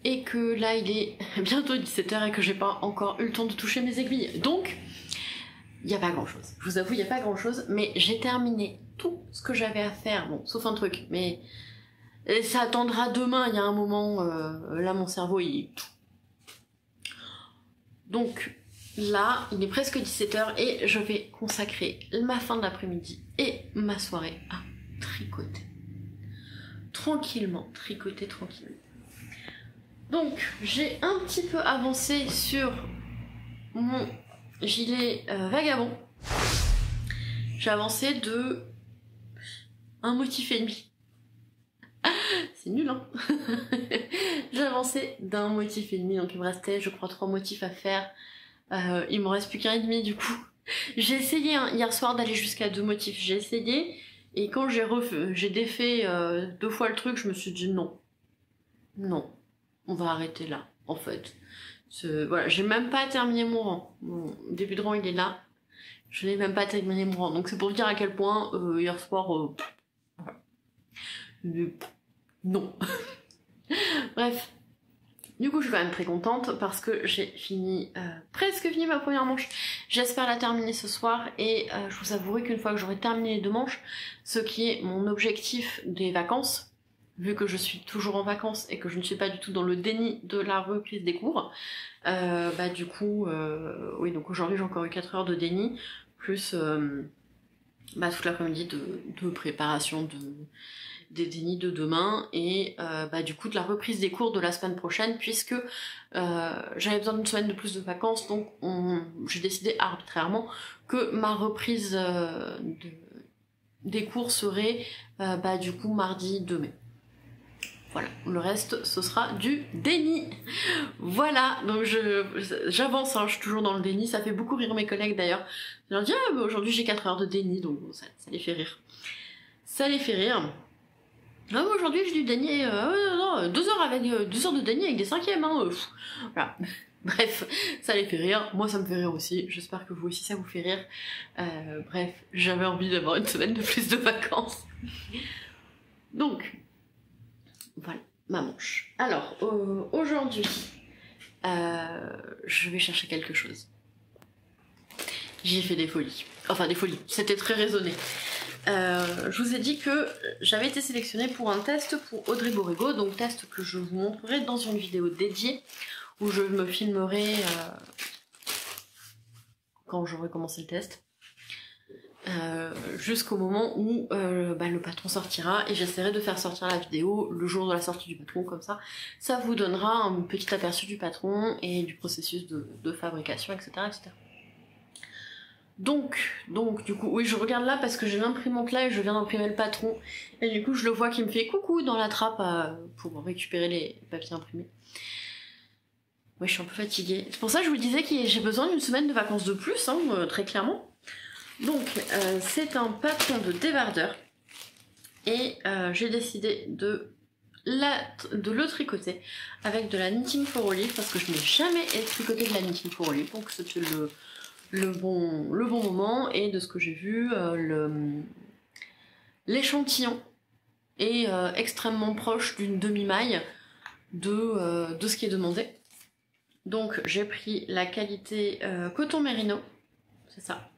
et que là il est bientôt 17h et que j'ai pas encore eu le temps de toucher mes aiguilles, donc il n'y a pas grand chose, je vous avoue, il n'y a pas grand chose, mais j'ai terminé tout ce que j'avais à faire, bon sauf un truc, mais ça attendra demain, il y a un moment, là mon cerveau il... Donc là, il est presque 17h et je vais consacrer ma fin de l'après-midi et ma soirée à tricoter. Tranquillement, tricoter tranquillement. Donc j'ai un petit peu avancé sur mon gilet vagabond. J'ai avancé de un motif et demi. C'est nul, hein. J'ai avancé d'un motif et demi, donc il me restait, je crois, 3 motifs à faire. Il m'en reste plus qu'un et demi, du coup. J'ai essayé hier soir d'aller jusqu'à 2 motifs, j'ai essayé, Et quand j'ai défait 2 fois le truc, je me suis dit non, on va arrêter là, en fait. Voilà, j'ai même pas terminé mon rang. Mon début de rang, il est là. Je n'ai même pas terminé mon rang. Donc c'est pour vous dire à quel point, hier soir, voilà. Non. Bref. Du coup, je suis quand même très contente parce que j'ai presque fini ma première manche. J'espère la terminer ce soir et je vous avouerai qu'une fois que j'aurai terminé les 2 manches, ce qui est mon objectif des vacances, vu que je suis toujours en vacances et que je ne suis pas du tout dans le déni de la reprise des cours, du coup, oui, donc aujourd'hui j'ai encore eu 4 heures de déni, plus toute l'après-midi de préparation des dénis de demain et du coup de la reprise des cours de la semaine prochaine, puisque j'avais besoin d'une semaine de plus de vacances, donc j'ai décidé arbitrairement que ma reprise des cours serait du coup mardi 2 mai. Voilà, le reste ce sera du déni. Voilà, donc j'avance, hein, je suis toujours dans le déni, ça fait beaucoup rire mes collègues d'ailleurs. Je leur dis aujourd'hui j'ai 4 heures de déni, donc bon, ça les fait rire. Ça les fait rire. Ah, aujourd'hui j'ai du déni, 2 heures avec 2 heures de déni avec des 5e, hein, voilà. Bref, ça les fait rire, moi ça me fait rire aussi, j'espère que vous aussi ça vous fait rire. Bref, j'avais envie d'avoir une semaine de plus de vacances. Donc, voilà, ma manche. Alors, aujourd'hui, je vais chercher quelque chose. J'ai fait des folies. Enfin, des folies, c'était très raisonné. Je vous ai dit que j'avais été sélectionnée pour un test pour Audrey Borrego, donc test que je vous montrerai dans une vidéo dédiée où je me filmerai quand j'aurai commencé le test, jusqu'au moment où le patron sortira, et j'essaierai de faire sortir la vidéo le jour de la sortie du patron, comme ça vous donnera un petit aperçu du patron et du processus de fabrication, etc., etc. Donc, du coup, oui, je regarde là parce que j'ai l'imprimante là et je viens d'imprimer le patron. Et du coup, je le vois qui me fait coucou dans la trappe pour récupérer les papiers imprimés. Ouais, je suis un peu fatiguée. C'est pour ça que je vous disais que j'ai besoin d'une semaine de vacances de plus, hein, très clairement. Donc, c'est un patron de débardeur. Et j'ai décidé de le tricoter avec de la Knitting for Olive parce que je n'ai jamais tricoté de la Knitting for Olive. Donc, c'était le bon moment, et de ce que j'ai vu, l'échantillon est extrêmement proche d'une demi-maille de ce qui est demandé. Donc j'ai pris la qualité coton mérino, c'est ça,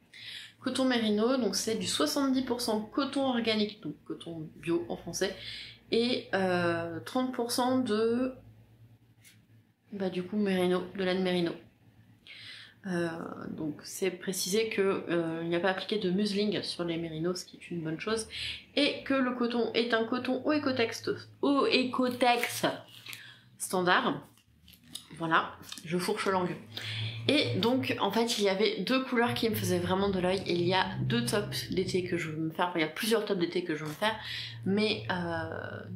coton mérino, donc c'est du 70% coton organique, donc coton bio en français, et 30% de du coup mérino, de laine mérino. Donc c'est précisé que il n'y a pas appliqué de museling sur les mérinos, ce qui est une bonne chose, et que le coton est un coton au écotex standard. Voilà, je fourche langue. Et donc en fait il y avait 2 couleurs qui me faisaient vraiment de l'œil. Il y a 2 tops d'été que je veux me faire, enfin il y a plusieurs tops d'été que je veux me faire, mais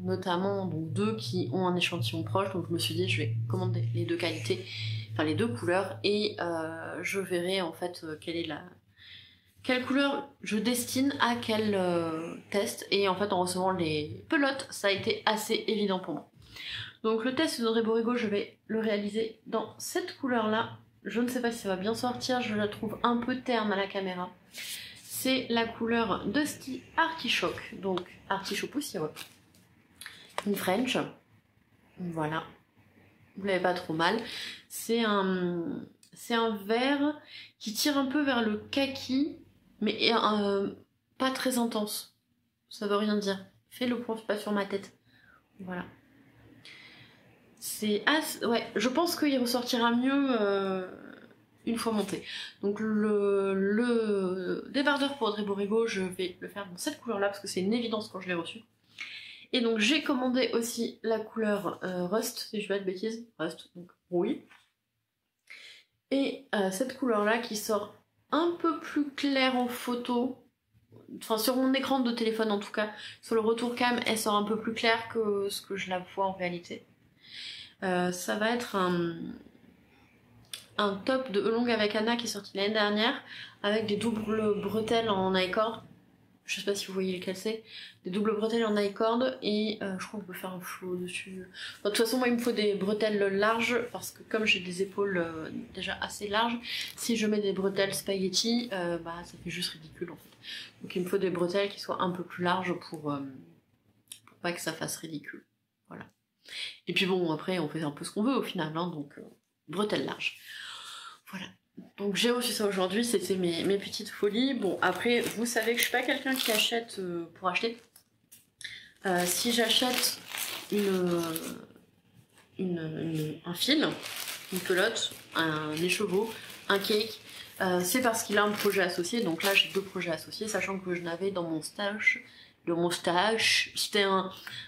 notamment donc 2 qui ont un échantillon proche, donc je me suis dit je vais commander les 2 qualités, enfin les 2 couleurs, et je verrai en fait quelle couleur je destine à quel test, et en fait en recevant les pelotes ça a été assez évident pour moi. Donc le test d'Audrey Borrego, je vais le réaliser dans cette couleur là. Je ne sais pas si ça va bien sortir, je la trouve un peu terne à la caméra. C'est la couleur Dusty Artichoke, donc artichaut poussiéreux. Une French, voilà. Vous l'avez pas trop mal. C'est un vert qui tire un peu vers le kaki, mais pas très intense. Ça veut rien dire. Fais le point pas sur ma tête. Voilà. Ouais, je pense qu'il ressortira mieux une fois monté. Donc le débardeur pour Audrey Borrego, je vais le faire dans cette couleur-là parce que c'est une évidence quand je l'ai reçu. Et donc j'ai commandé aussi la couleur Rust, si je ne dis pas de bêtises, Rust, donc rouille. Et cette couleur-là qui sort un peu plus claire en photo, enfin sur mon écran de téléphone en tout cas, sur le retour cam, elle sort un peu plus claire que ce que je la vois en réalité. Ça va être un top de Elong avec Anna qui est sorti l'année dernière, avec des doubles bretelles en I-cord. je sais pas si vous voyez lesquelles c'est, des doubles bretelles en I-cord, et je crois qu'on peut faire un flow dessus. Enfin, de toute façon, moi il me faut des bretelles larges, parce que comme j'ai des épaules déjà assez larges, si je mets des bretelles spaghetti, bah ça fait juste ridicule en fait. Donc il me faut des bretelles qui soient un peu plus larges pour pas que ça fasse ridicule. Voilà. Et puis bon, après on fait un peu ce qu'on veut au final, hein, donc bretelles larges. Voilà. Donc j'ai reçu ça aujourd'hui, c'était mes petites folies. Bon, après, vous savez que je suis pas quelqu'un qui achète pour acheter. Si j'achète un fil, une pelote, un écheveau, un cake, c'est parce qu'il a un projet associé. Donc là, j'ai 2 projets associés, sachant que je n'avais dans mon stage... c'était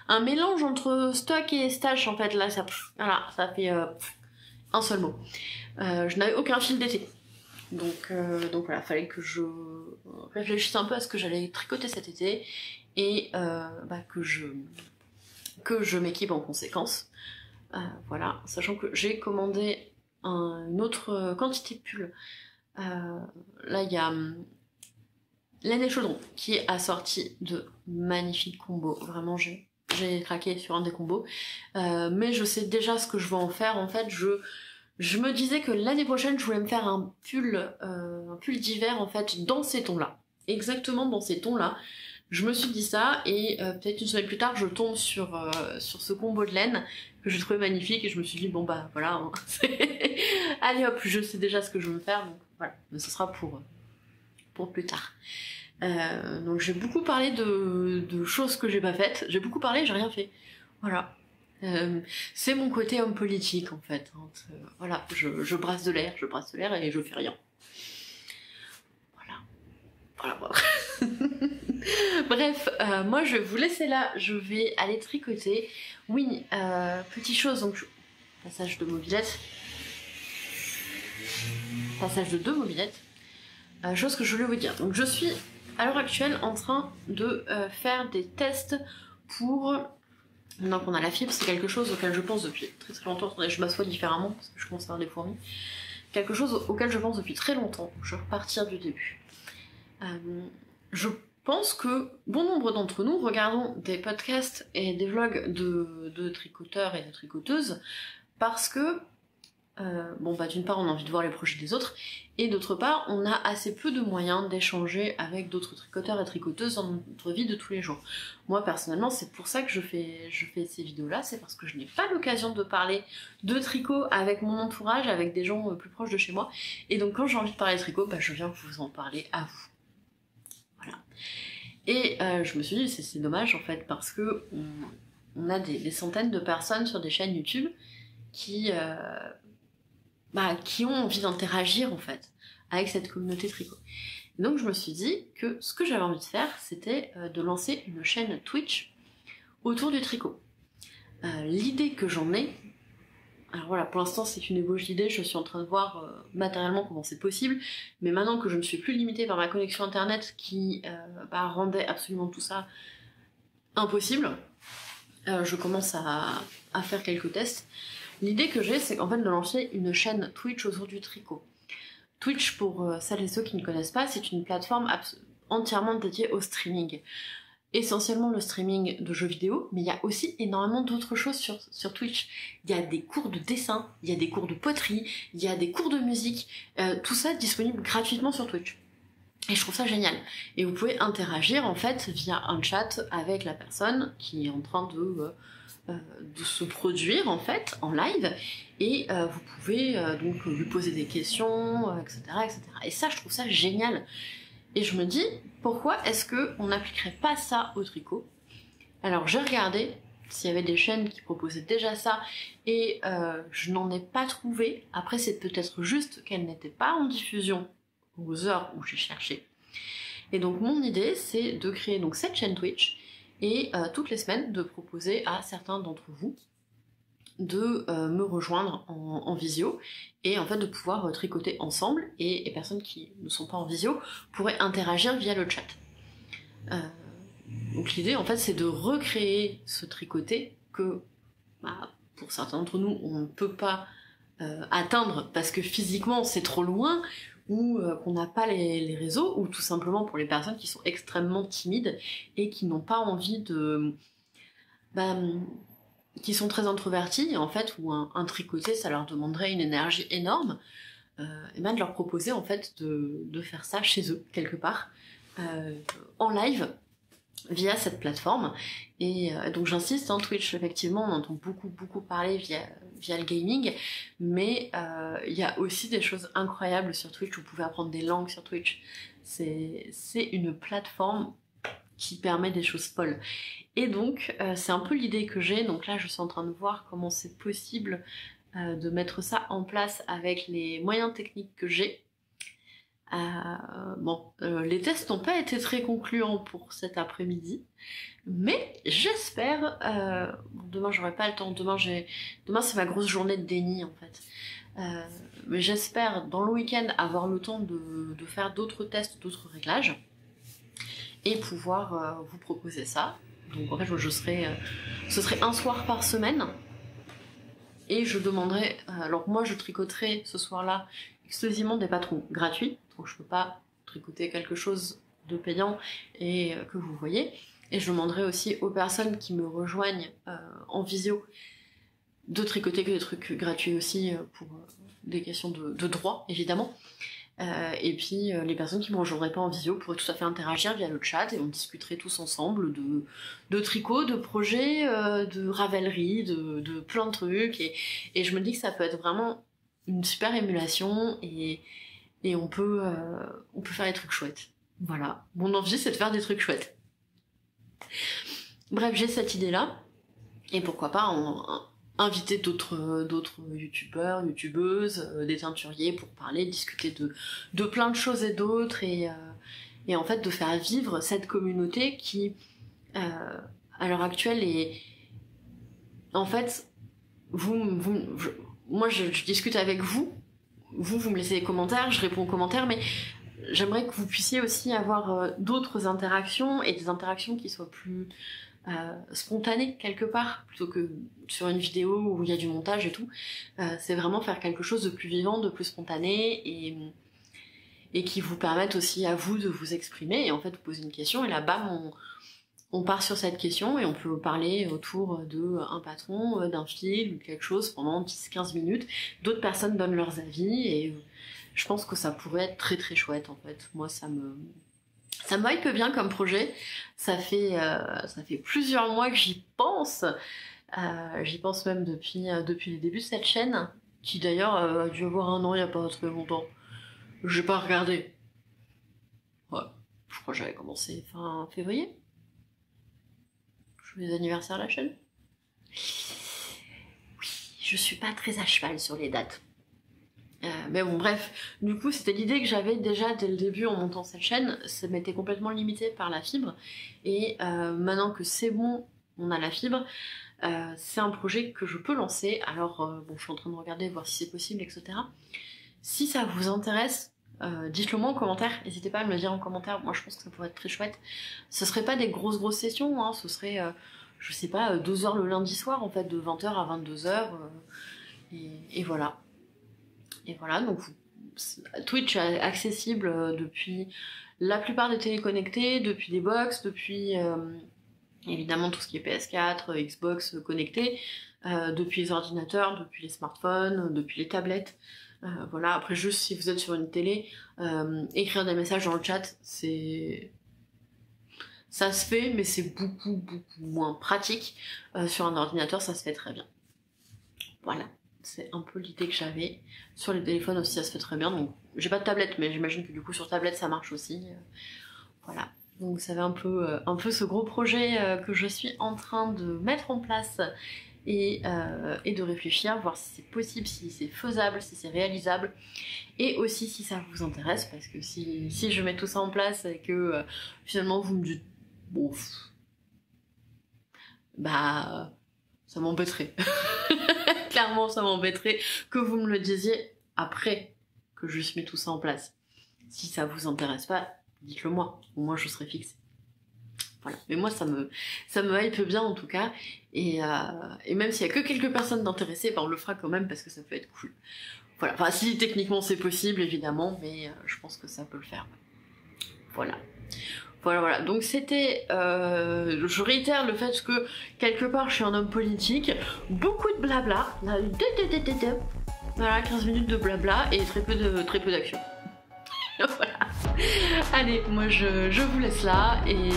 un mélange entre stock et stage en fait. Là, ça fait un seul mot. Je n'avais aucun fil d'été. Donc voilà, fallait que je réfléchisse un peu à ce que j'allais tricoter cet été et que je m'équipe en conséquence. Voilà, sachant que j'ai commandé une autre quantité de pulls. Là, il y a Laine et Chaudron qui a sorti de magnifiques combos. Vraiment, j'ai craqué sur un des combos. Mais je sais déjà ce que je vais en faire. En fait, je me disais que l'année prochaine, je voulais me faire un pull d'hiver, en fait, dans ces tons-là. Exactement dans ces tons-là. Je me suis dit ça, et peut-être une semaine plus tard, je tombe sur ce combo de laine que je trouvais magnifique, et je me suis dit, bon bah voilà, hein, allez hop, je sais déjà ce que je veux me faire, donc voilà, mais ce sera pour plus tard. Donc j'ai beaucoup parlé de choses que j'ai pas faites, j'ai beaucoup parlé, j'ai rien fait. Voilà. C'est mon côté homme politique en fait. Hein. Voilà, je brasse de l'air et je fais rien. Voilà. Bref, moi je vais vous laisser là, je vais aller tricoter. Oui, petite chose, donc passage de mobilette. Passage de 2 mobilettes. Chose que je voulais vous dire. Donc je suis à l'heure actuelle en train de faire des tests pour... Maintenant qu'on a la fibre, c'est quelque chose auquel je pense depuis très très longtemps. Attendez, je m'assois différemment parce que je commence à avoir des fourmis. Quelque chose auquel je pense depuis très longtemps. Je vais repartir du début. Je pense que bon nombre d'entre nous regardons des podcasts et des vlogs de tricoteurs et de tricoteuses parce que d'une part on a envie de voir les projets des autres, et d'autre part on a assez peu de moyens d'échanger avec d'autres tricoteurs et tricoteuses dans notre vie de tous les jours. Moi personnellement c'est pour ça que je fais ces vidéos là, c'est parce que je n'ai pas l'occasion de parler de tricot avec mon entourage, avec des gens plus proches de chez moi, et donc quand j'ai envie de parler de tricot, je viens vous en parler à vous. Voilà. Et je me suis dit c'est dommage en fait, parce que on a des centaines de personnes sur des chaînes YouTube qui ont envie d'interagir en fait avec cette communauté tricot. Donc je me suis dit que ce que j'avais envie de faire, c'était de lancer une chaîne Twitch autour du tricot. L'idée que j'en ai, alors voilà, pour l'instant c'est une ébauche d'idée, je suis en train de voir matériellement comment c'est possible, mais maintenant que je ne suis plus limitée par ma connexion internet qui rendait absolument tout ça impossible, je commence à faire quelques tests. L'idée que j'ai, c'est en fait de lancer une chaîne Twitch autour du tricot. Twitch, pour celles et ceux qui ne connaissent pas, c'est une plateforme entièrement dédiée au streaming. Essentiellement le streaming de jeux vidéo, mais il y a aussi énormément d'autres choses sur Twitch. Il y a des cours de dessin, il y a des cours de poterie, il y a des cours de musique, tout ça disponible gratuitement sur Twitch. Et je trouve ça génial. Et vous pouvez interagir en fait via un chat avec la personne qui est en train de se produire en fait en live, et vous pouvez donc lui poser des questions, etc., etc. Et ça, je trouve ça génial. Et je me dis, pourquoi est-ce qu'on n'appliquerait pas ça au tricot? Alors j'ai regardé s'il y avait des chaînes qui proposaient déjà ça, et je n'en ai pas trouvé. Après c'est peut-être juste qu'elles n'étaient pas en diffusion aux heures où j'ai cherché. Et donc mon idée, c'est de créer donc cette chaîne Twitch, et toutes les semaines de proposer à certains d'entre vous de me rejoindre en visio, et en fait de pouvoir tricoter ensemble, et les personnes qui ne sont pas en visio pourraient interagir via le chat. Donc l'idée en fait c'est de recréer ce tricoté que pour certains d'entre nous on ne peut pas atteindre parce que physiquement c'est trop loin, ou qu'on n'a pas les réseaux, ou tout simplement pour les personnes qui sont extrêmement timides et qui n'ont pas envie de... qui sont très introvertis, en fait, où un tricoté, ça leur demanderait une énergie énorme, et de leur proposer, en fait, de faire ça chez eux, quelque part, en live, via cette plateforme. Et donc j'insiste, Twitch, effectivement, on entend beaucoup parler via le gaming, mais il y a aussi des choses incroyables sur Twitch. Vous pouvez apprendre des langues sur Twitch. C'est une plateforme qui permet des choses folles. Et donc c'est un peu l'idée que j'ai. Donc là je suis en train de voir comment c'est possible de mettre ça en place avec les moyens techniques que j'ai. Les tests n'ont pas été très concluants pour cet après-midi, mais j'espère, demain j'aurai pas le temps, demain c'est ma grosse journée de déni en fait, mais j'espère dans le week-end avoir le temps de faire d'autres tests, d'autres réglages, et pouvoir vous proposer ça. Donc en fait ce serait un soir par semaine, et je demanderai, alors moi je tricoterai ce soir-là exclusivement des patrons gratuits, donc je peux pas tricoter quelque chose de payant et que vous voyez. Et je demanderai aussi aux personnes qui me rejoignent en visio de tricoter que des trucs gratuits aussi pour des questions de droit évidemment. Et puis les personnes qui me rejoindraient pas en visio pourraient tout à fait interagir via le chat et on discuterait tous ensemble de tricot, de projets, de ravellerie, de plein de trucs. Et je me dis que ça peut être vraiment une super émulation et on peut faire des trucs chouettes. Voilà, mon envie c'est de faire des trucs chouettes. Bref, j'ai cette idée là et pourquoi pas inviter d'autres youtubeurs, youtubeuses, des teinturiers pour parler, discuter de plein de choses et d'autres et en fait de faire vivre cette communauté qui à l'heure actuelle est en fait moi je discute avec vous me laissez des commentaires, je réponds aux commentaires, mais j'aimerais que vous puissiez aussi avoir d'autres interactions et des interactions qui soient plus spontanées quelque part, plutôt que sur une vidéo où il y a du montage et tout. C'est vraiment faire quelque chose de plus vivant, de plus spontané et qui vous permette aussi à vous de vous exprimer et en fait vous poser une question et là bam on part sur cette question et on peut parler autour d'un patron, d'un fil ou quelque chose pendant 10-15 minutes. D'autres personnes donnent leurs avis et je pense que ça pourrait être très très chouette en fait. Moi ça me hype bien comme projet. Ça fait plusieurs mois que j'y pense. J'y pense même depuis les débuts de cette chaîne, qui d'ailleurs a dû avoir 1 an il n'y a pas très longtemps. J'ai pas regardé. Ouais, je crois que j'avais commencé fin février. Les anniversaires de la chaîne. Oui, je suis pas très à cheval sur les dates. Mais bon, bref, du coup, c'était l'idée que j'avais déjà dès le début en montant cette chaîne. Ça m'était complètement limité par la fibre. Et maintenant que c'est bon, on a la fibre, c'est un projet que je peux lancer. Alors, bon, je suis en train de regarder, voir si c'est possible, etc. Si ça vous intéresse, dites-le moi en commentaire, n'hésitez pas à me le dire en commentaire, moi je pense que ça pourrait être très chouette. Ce serait pas des grosses sessions, hein, ce serait, je sais pas, 2 heures le lundi soir en fait, de 20h à 22h, et voilà. Et voilà, donc Twitch est accessible depuis la plupart des téléconnectés, depuis des box, depuis évidemment tout ce qui est PS4, Xbox connecté, depuis les ordinateurs, depuis les smartphones, depuis les tablettes. Voilà, après juste si vous êtes sur une télé, écrire des messages dans le chat, ça se fait, mais c'est beaucoup moins pratique. Sur un ordinateur, ça se fait très bien. Voilà, c'est un peu l'idée que j'avais. Sur les téléphones aussi, ça se fait très bien. Donc, j'ai pas de tablette, mais j'imagine que du coup sur tablette ça marche aussi. Voilà. Donc ça avait un peu ce gros projet que je suis en train de mettre en place. Et de réfléchir, voir si c'est possible, si c'est faisable, si c'est réalisable, et aussi si ça vous intéresse, parce que si je mets tout ça en place et que finalement vous me dites bon, bah ça m'embêterait. Clairement ça m'embêterait que vous me le disiez après que je mets tout ça en place. Si ça vous intéresse pas, dites-le moi, au moins je serai fixée. Voilà. Mais moi ça me hype bien en tout cas, et même s'il y a que quelques personnes d'intéressées, ben on le fera quand même parce que ça peut être cool. Voilà, enfin si techniquement c'est possible évidemment, mais je pense que ça peut le faire. Voilà. Voilà, donc c'était, je réitère le fait que quelque part je suis un homme politique, beaucoup de blabla, voilà, 15 minutes de blabla et très peu d'action. Voilà. Allez, moi je vous laisse là, et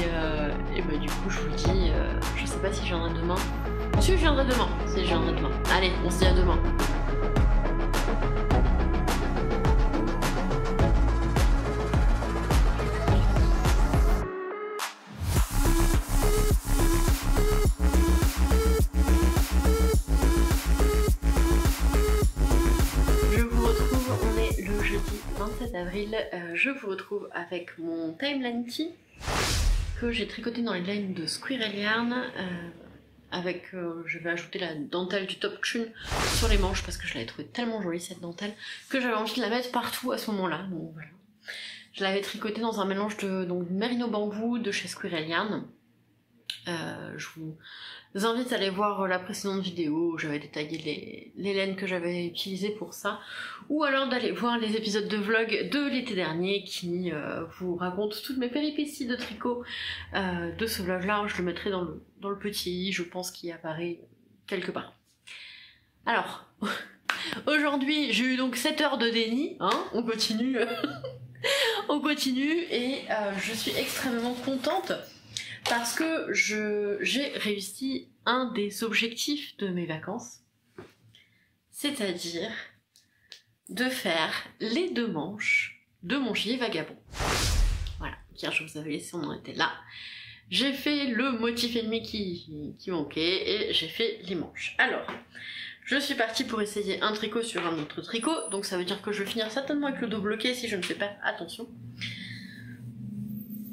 bah du coup je vous dis, je sais pas si je viendrai demain. Si je viendrai demain, Allez, on se dit à demain. Avril, je vous retrouve avec mon Timeline Tee que j'ai tricoté dans les laines de Squirrel Yarn, avec, je vais ajouter la dentelle du Top Chun sur les manches parce que je l'avais trouvée tellement jolie cette dentelle que j'avais envie de la mettre partout à ce moment-là. Donc voilà. Je l'avais tricotée dans un mélange de merino bambou de chez Squirrel Yarn. Je vous invite à aller voir la précédente vidéo où j'avais détaillé les laines que j'avais utilisées pour ça, ou alors d'aller voir les épisodes de vlog de l'été dernier qui vous racontent toutes mes péripéties de tricot de ce vlog là. Je le mettrai dans le petit i, je pense qu'il apparaît quelque part. Alors, aujourd'hui j'ai eu donc 7 heures de déni, hein, on continue on continue, et je suis extrêmement contente parce que j'ai réussi un des objectifs de mes vacances, c'est-à-dire de faire les 2 manches de mon gilet vagabond. Voilà, car je vous avais laissé, on en était là. J'ai fait le motif ennemi qui manquait, et j'ai fait les manches. Alors, je suis partie pour essayer un tricot sur un autre tricot, donc ça veut dire que je vais finir certainement avec le dos bloqué si je ne fais pas attention.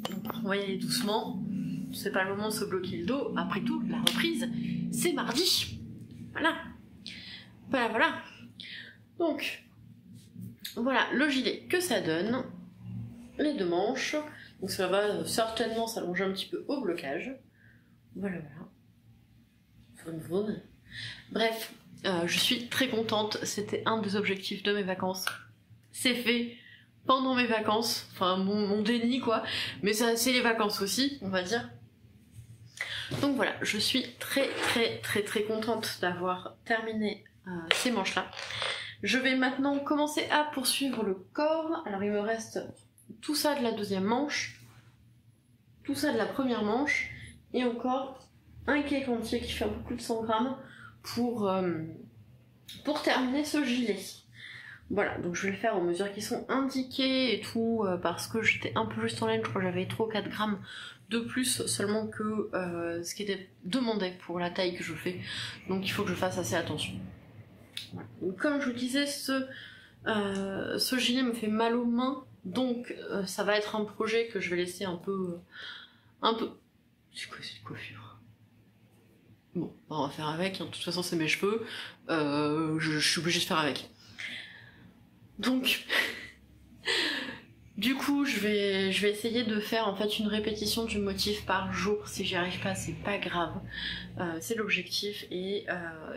Donc on va y aller doucement. C'est pas le moment de se bloquer le dos. Après tout, la reprise, c'est mardi. Voilà. Voilà. Donc, voilà le gilet que ça donne. Les 2 manches. Donc ça va certainement s'allonger un petit peu au blocage. Voilà. Vroom. Bref, je suis très contente. C'était un des objectifs de mes vacances. C'est fait pendant mes vacances. Enfin, mon déni, quoi. Mais ça, c'est les vacances aussi, on va dire. Donc voilà, je suis très contente d'avoir terminé ces manches là. Je vais maintenant commencer à poursuivre le corps. Alors il me reste tout ça de la 2e manche, tout ça de la 1re manche, et encore un cake entier qui fait un peu plus de 100 grammes pour terminer ce gilet. Voilà, donc je vais le faire aux mesures qui sont indiquées et tout, parce que j'étais un peu juste en laine, je crois que j'avais 3 ou 4 grammes de plus seulement que ce qui était demandé pour la taille que je fais, donc il faut que je fasse assez attention. Voilà. Donc, comme je vous disais, ce gilet me fait mal aux mains, donc ça va être un projet que je vais laisser un peu... C'est quoi cette coiffure? Bon, on va faire avec, hein. De toute façon c'est mes cheveux, je suis obligée de faire avec. Donc... Du coup, je vais essayer de faire en fait une répétition du motif par jour. Si j'y arrive pas, c'est pas grave. C'est l'objectif, et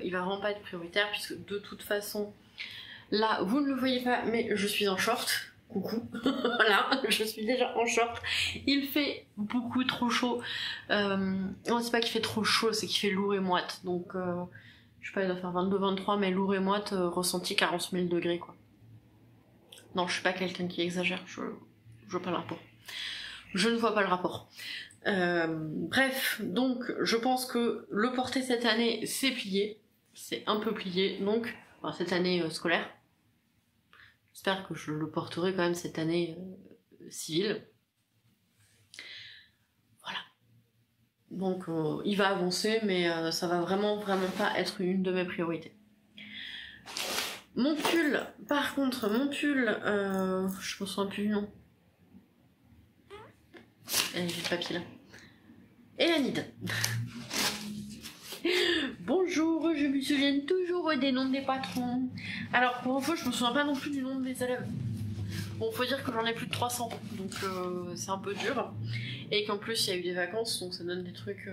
il va vraiment pas être prioritaire puisque de toute façon, là, vous ne le voyez pas, mais je suis en short. Coucou, voilà, je suis déjà en short. Il fait beaucoup trop chaud. Non, c'est pas qu'il fait trop chaud, c'est qu'il fait lourd et moite. Donc, je sais pas, il doit faire 22-23, mais lourd et moite, ressenti 40 000 degrés, quoi. Non, je suis pas quelqu'un qui exagère, je vois pas le rapport. Je ne vois pas le rapport. Bref, donc je pense que le porter cette année, c'est plié. C'est un peu plié, donc, enfin, cette année scolaire. J'espère que je le porterai quand même cette année civile. Voilà. Donc il va avancer, mais ça va vraiment pas être une de mes priorités. Mon pull, par contre, je me souviens plus du nom. J'ai le papier là. Elanide. Bonjour, je me souviens toujours des noms des patrons. Alors pour info, je me souviens pas non plus du nom des élèves. Bon, faut dire que j'en ai plus de 300, donc c'est un peu dur. Et qu'en plus, il y a eu des vacances, donc ça donne des trucs...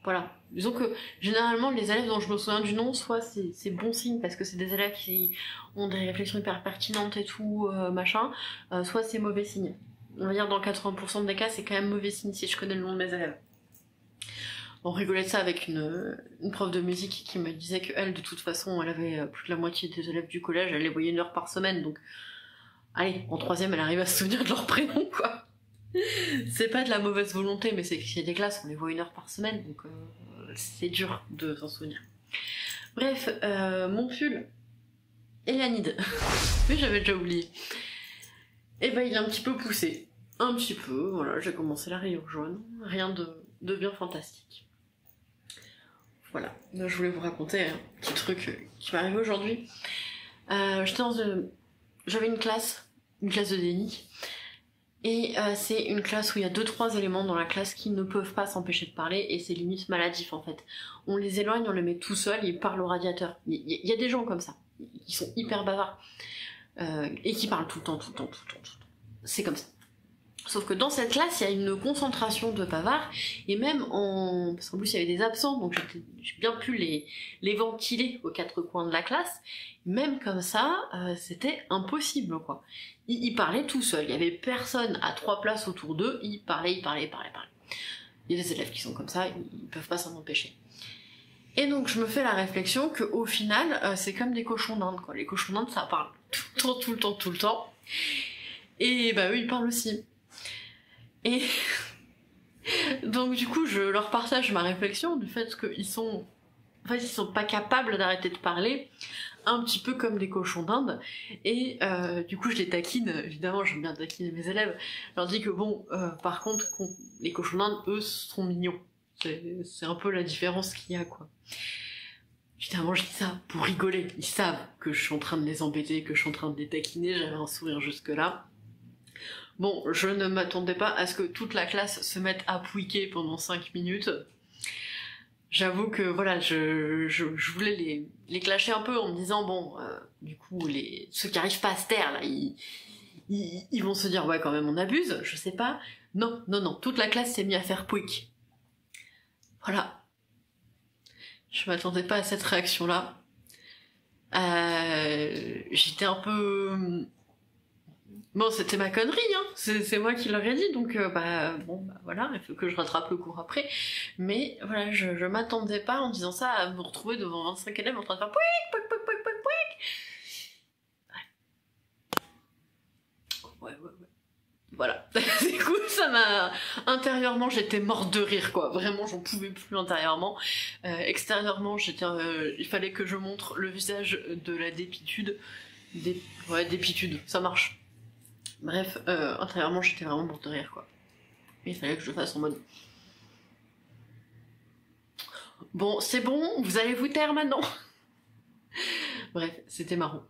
Voilà. Disons que généralement, les élèves dont je me souviens du nom, soit c'est bon signe parce que c'est des élèves qui ont des réflexions hyper pertinentes et tout, machin, soit c'est mauvais signe. On va dire dans 80% des cas, c'est quand même mauvais signe si je connais le nom de mes élèves. On rigolait de ça avec une prof de musique qui me disait qu'elle, de toute façon, elle avait plus de la moitié des élèves du collège, elle les voyait 1 heure par semaine, donc... Allez, en 3ème, elle arrive à se souvenir de leur prénom, quoi. C'est pas de la mauvaise volonté, mais c'est qu'il y a des classes, on les voit 1 heure par semaine, donc c'est dur de s'en souvenir. Bref, mon pull, Elanide, mais j'avais déjà oublié. Et ben il est un petit peu poussé, un petit peu, voilà, j'ai commencé la rayure jaune, rien de bien fantastique. Voilà, donc, je voulais vous raconter un petit truc qui m'est arrivé aujourd'hui. J'avais une classe de déni, et c'est une classe où il y a 2-3 éléments dans la classe qui ne peuvent pas s'empêcher de parler, et c'est limite maladif en fait. On les éloigne, on les met tout seuls, ils parlent au radiateur. Il y a des gens comme ça, qui sont hyper bavards, et qui parlent tout le temps. C'est comme ça. Sauf que dans cette classe, il y a une concentration de bavards, et même parce qu'en plus il y avait des absents, donc j'ai bien pu les ventiler aux 4 coins de la classe. Même comme ça, c'était impossible, quoi. Ils parlaient tout seuls, il y avait personne à 3 places autour d'eux, ils parlaient. Il y a des élèves qui sont comme ça, ils peuvent pas s'en empêcher. Et donc je me fais la réflexion qu'au final, c'est comme des cochons d'Inde, quoi. Les cochons d'Inde, ça parle tout le temps. Et bah eux, ils parlent aussi. Et donc du coup, je leur partage ma réflexion du fait qu'ils sont pas capables d'arrêter de parler, un petit peu comme des cochons d'Inde. Et du coup, je les taquine, évidemment, j'aime bien taquiner mes élèves. Je leur dis que bon, par contre, les cochons d'Inde, eux, sont mignons. C'est un peu la différence qu'il y a, quoi. Évidemment, je dis ça pour rigoler. Ils savent que je suis en train de les embêter, que je suis en train de les taquiner, j'avais un sourire jusque-là. Bon, je ne m'attendais pas à ce que toute la classe se mette à pouiquer pendant 5 minutes. J'avoue que voilà, je voulais les clasher un peu en me disant bon, du coup, ceux qui arrivent pas à se taire là, ils vont se dire ouais quand même on abuse, je sais pas. Non, toute la classe s'est mise à faire pouic. Voilà. Je m'attendais pas à cette réaction là. J'étais un peu... Bon, c'était ma connerie, hein. C'est moi qui leur ai dit, donc voilà, il faut que je rattrape le cours après. Mais voilà, je m'attendais pas en disant ça à me retrouver devant 25 élèves en train de faire pouic. Ouais. Voilà. Du coup, ça m'a... Intérieurement, j'étais morte de rire, quoi. Vraiment, j'en pouvais plus intérieurement. Extérieurement, il fallait que je montre le visage de la dépitude. Dépitude, ça marche. Bref, intérieurement, j'étais vraiment morte de rire, quoi. Il fallait que je le fasse en mode... Bon, c'est bon, vous allez vous taire maintenant. Bref, c'était marrant.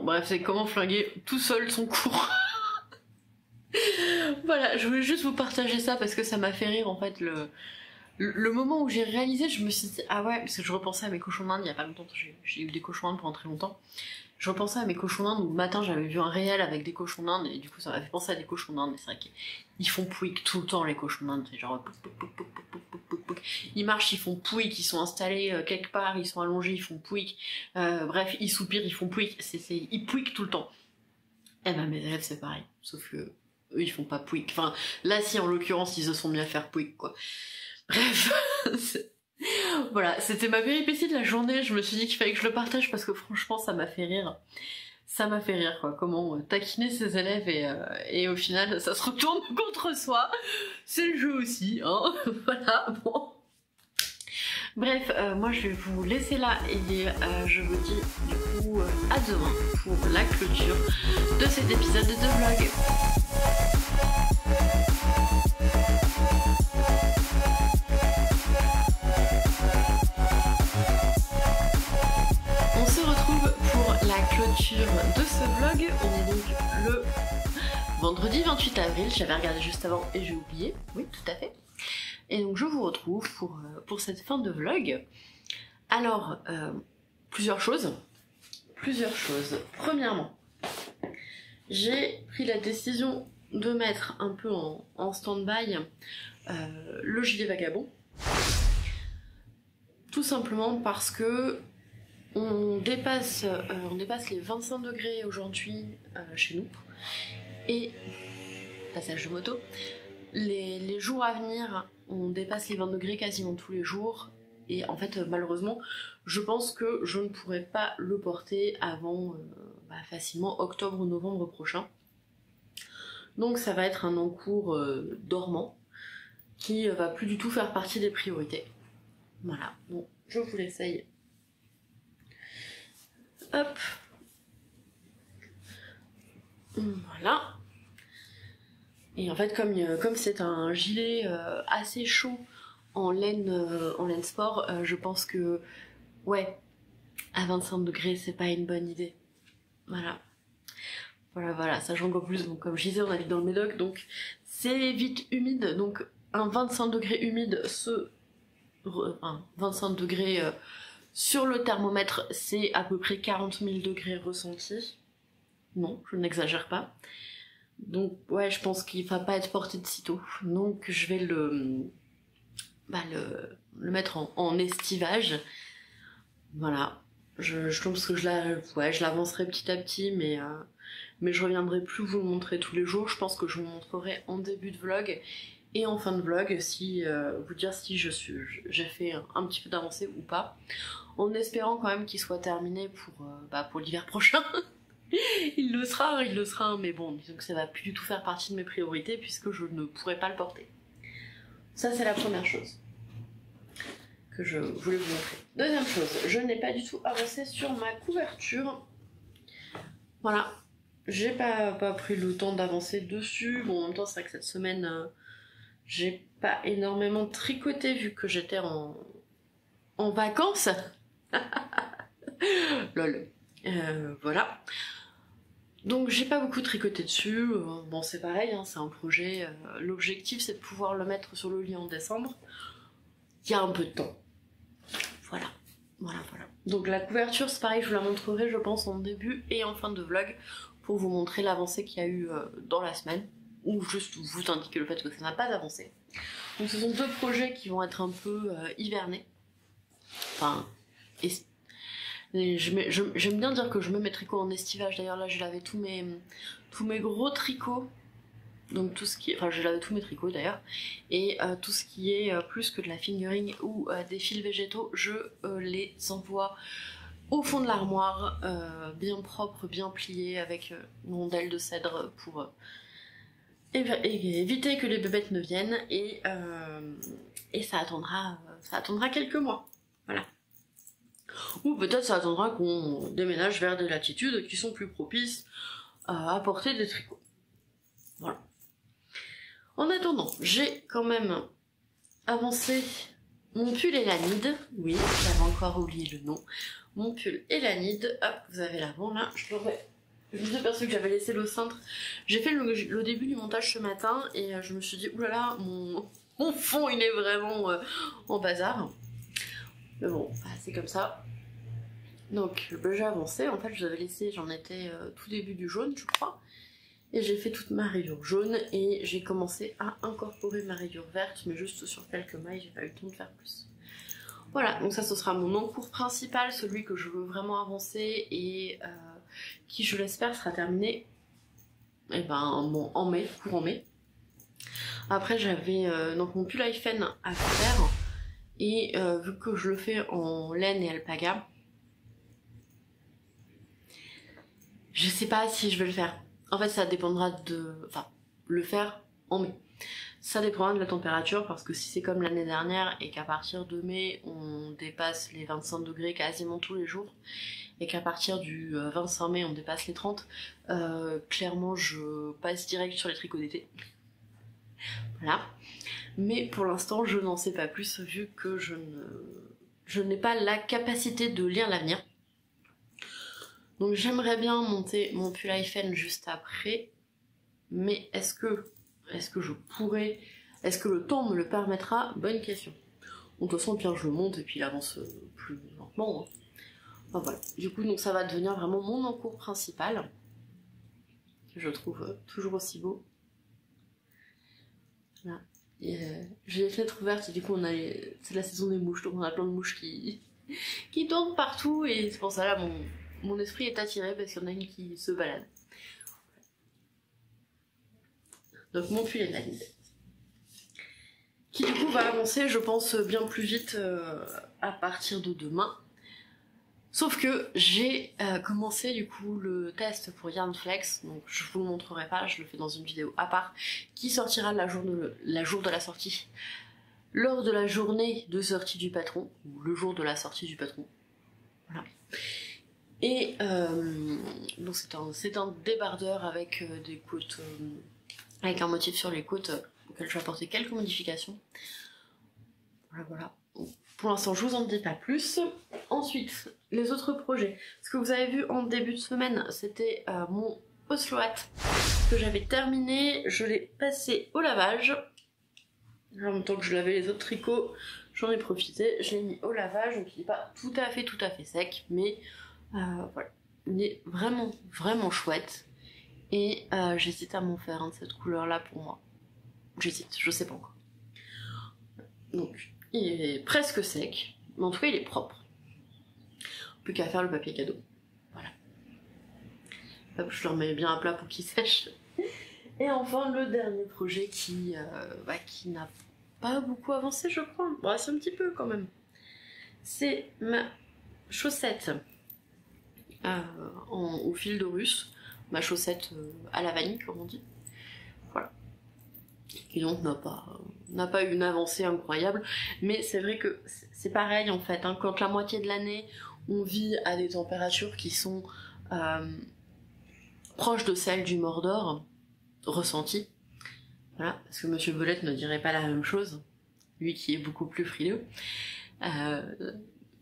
Bref, c'est comment flinguer tout seul son cours. Voilà, je voulais juste vous partager ça parce que ça m'a fait rire, en fait, le moment où j'ai réalisé, je me suis dit, ah ouais, parce que je repensais à mes cochons d'Inde il y a pas longtemps, j'ai eu des cochons d'Inde pendant très longtemps. Je repensais à mes cochons d'Inde où le matin j'avais vu un réel avec des cochons d'Inde et du coup ça m'a fait penser à des cochons d'Inde. C'est vrai qu'ils font pouic tout le temps, les cochons d'Inde, c'est genre pouic. Ils marchent, ils font pouic, ils sont installés quelque part, ils sont allongés, ils font pouic. Bref, ils soupirent, ils font pouic, ils pouic tout le temps. Et ben mes élèves c'est pareil, sauf que eux ils font pas pouic. Enfin là si en l'occurrence ils se sont mis à faire pouic, quoi. Bref, voilà, c'était ma péripétie de la journée, je me suis dit qu'il fallait que je le partage parce que franchement ça m'a fait rire. Ça m'a fait rire, quoi, comment taquiner ses élèves et au final ça se retourne contre soi. C'est le jeu aussi, hein. Voilà, bon. Bref, moi je vais vous laisser là et je vous dis du coup à demain pour la clôture de cet épisode de vlog. On se retrouve pour la clôture de ce vlog. On est donc le vendredi 28 avril, j'avais regardé juste avant et j'ai oublié, oui tout à fait. Et donc je vous retrouve pour cette fin de vlog. Alors, plusieurs choses. Premièrement, j'ai pris la décision de mettre un peu en stand-by le gilet vagabond. Tout simplement parce que on dépasse les 25 degrés aujourd'hui chez nous. Et passage de moto. Les jours à venir, on dépasse les 20 degrés quasiment tous les jours. Et en fait, malheureusement, je pense que je ne pourrai pas le porter avant facilement octobre ou novembre prochain. Donc ça va être un encours dormant qui va plus du tout faire partie des priorités. Voilà, bon, je vous l'essaye. Hop. Voilà. Et en fait, comme c'est un gilet assez chaud en laine sport, je pense que, ouais, à 25 degrés, c'est pas une bonne idée. Voilà. Voilà, sachant qu'en plus, donc, comme je disais, on habite dans le Médoc, donc c'est vite humide, donc un 25 degrés humide, 25 degrés sur le thermomètre, c'est à peu près 40 000 degrés ressentis. Non, je n'exagère pas. Donc ouais, je pense qu'il va pas être porté de sitôt. Donc je vais le mettre en estivage. Voilà. Je pense que je l'avancerai petit à petit, mais je reviendrai plus vous le montrer tous les jours. Je pense que je vous montrerai en début de vlog et en fin de vlog, si vous dire si j'ai fait un petit peu d'avancée ou pas. En espérant quand même qu'il soit terminé pour l'hiver prochain. il le sera, mais bon, disons que ça va plus du tout faire partie de mes priorités puisque je ne pourrai pas le porter. Ça, c'est la première chose que je voulais vous montrer. Deuxième chose, je n'ai pas du tout avancé sur ma couverture. Voilà, j'ai pas pris le temps d'avancer dessus. Bon, en même temps, c'est vrai que cette semaine, j'ai pas énormément tricoté vu que j'étais en vacances. Lol. Voilà. Donc j'ai pas beaucoup tricoté dessus, bon c'est pareil, hein, c'est un projet, l'objectif c'est de pouvoir le mettre sur le lit en décembre. Il y a un peu de temps. Voilà. Donc la couverture c'est pareil, je vous la montrerai je pense en début et en fin de vlog pour vous montrer l'avancée qu'il y a eu dans la semaine, ou juste vous indiquer le fait que ça n'a pas avancé. Donc ce sont deux projets qui vont être un peu hivernés. Enfin, j'aime bien dire que je mets mes tricots en estivage. D'ailleurs là j'ai lavé tous mes gros tricots, donc tout ce qui est, enfin j'ai lavé tous mes tricots d'ailleurs, et tout ce qui est plus que de la fingering ou des fils végétaux, je les envoie au fond de l'armoire, bien propre, bien plié, avec une rondelle de cèdre pour éviter que les bébêtes ne viennent, et ça attendra quelques mois. Voilà. Ou peut-être ça attendra qu'on déménage vers des latitudes qui sont plus propices à porter des tricots. Voilà. En attendant, j'ai quand même avancé mon pull Elanide. Oui, j'avais encore oublié le nom. Mon pull Elanide. Hop, vous avez l'avant là. Je me suis aperçue que j'avais laissé le cintre. J'ai fait le début du montage ce matin et je me suis dit, oulala, mon fond il est vraiment en bazar. Mais bon, c'est comme ça. Donc j'ai avancé, en fait je vous avais laissé, j'en étais tout début du jaune je crois, et j'ai fait toute ma rayure jaune et j'ai commencé à incorporer ma rayure verte, mais juste sur quelques mailles, j'ai pas eu le temps de faire plus. Voilà, donc ça ce sera mon encours principal, celui que je veux vraiment avancer et qui je l'espère sera terminé en mai, courant mai. Après j'avais donc mon pull Hyphen à faire, et vu que je le fais en laine et alpaga, je sais pas si je vais le faire. En fait, ça dépendra le faire en mai. Ça dépendra de la température, parce que si c'est comme l'année dernière et qu'à partir de mai, on dépasse les 25 degrés quasiment tous les jours, et qu'à partir du 25 mai, on dépasse les 30, clairement, je passe direct sur les tricots d'été. Voilà. Mais pour l'instant, je n'en sais pas plus, vu que je n'ai pas la capacité de lire l'avenir. Donc j'aimerais bien monter mon pull Hyphen juste après, mais est-ce que je pourrais, est-ce que le temps me le permettra? Bonne question. Bon, de toute façon, Pierre, je le monte et puis il avance plus lentement. Hein. Enfin, voilà. Du coup, donc ça va devenir vraiment mon encours principal. que je trouve toujours aussi beau. Voilà. J'ai les fenêtres ouvertes et du coup c'est la saison des mouches, donc on a plein de mouches qui tournent partout et c'est pour ça là mon esprit est attiré parce qu'il y en a une qui se balade. Donc mon pull est de la Lisette. Qui du coup va avancer je pense bien plus vite à partir de demain. Sauf que j'ai commencé du coup le test pour Yarnflex, donc je vous le montrerai pas, je le fais dans une vidéo à part, qui sortira la jour de la sortie, lors de la journée de sortie du patron, ou le jour de la sortie du patron. Voilà. Et donc c'est un débardeur avec des côtes, avec un motif sur les côtes auquel je vais apporter quelques modifications. Voilà. Pour l'instant, je vous en dis pas plus. Ensuite, les autres projets. Ce que vous avez vu en début de semaine, c'était mon Oslo Hat que j'avais terminé. Je l'ai passé au lavage. En même temps que je lavais les autres tricots, j'en ai profité. Je l'ai mis au lavage, donc il n'est pas tout à fait sec, mais voilà. Il est vraiment chouette. Et j'hésite à m'en faire un de cette couleur-là pour moi. J'hésite, je sais pas encore. Donc, il est presque sec, mais en tout cas il est propre. Plus qu'à faire le papier cadeau. Voilà. Hop, je le remets bien à plat pour qu'il sèche. Et enfin le dernier projet qui n'a pas beaucoup avancé je crois. Bon, c'est un petit peu quand même. C'est ma chaussette au fil de russe. Ma chaussette à la vanille comme on dit. Voilà. Et donc n'a pas eu une avancée incroyable, mais c'est vrai que c'est pareil en fait, hein, quand la moitié de l'année on vit à des températures qui sont proches de celles du Mordor, ressenties, voilà, parce que Monsieur Belette ne dirait pas la même chose, lui qui est beaucoup plus frileux.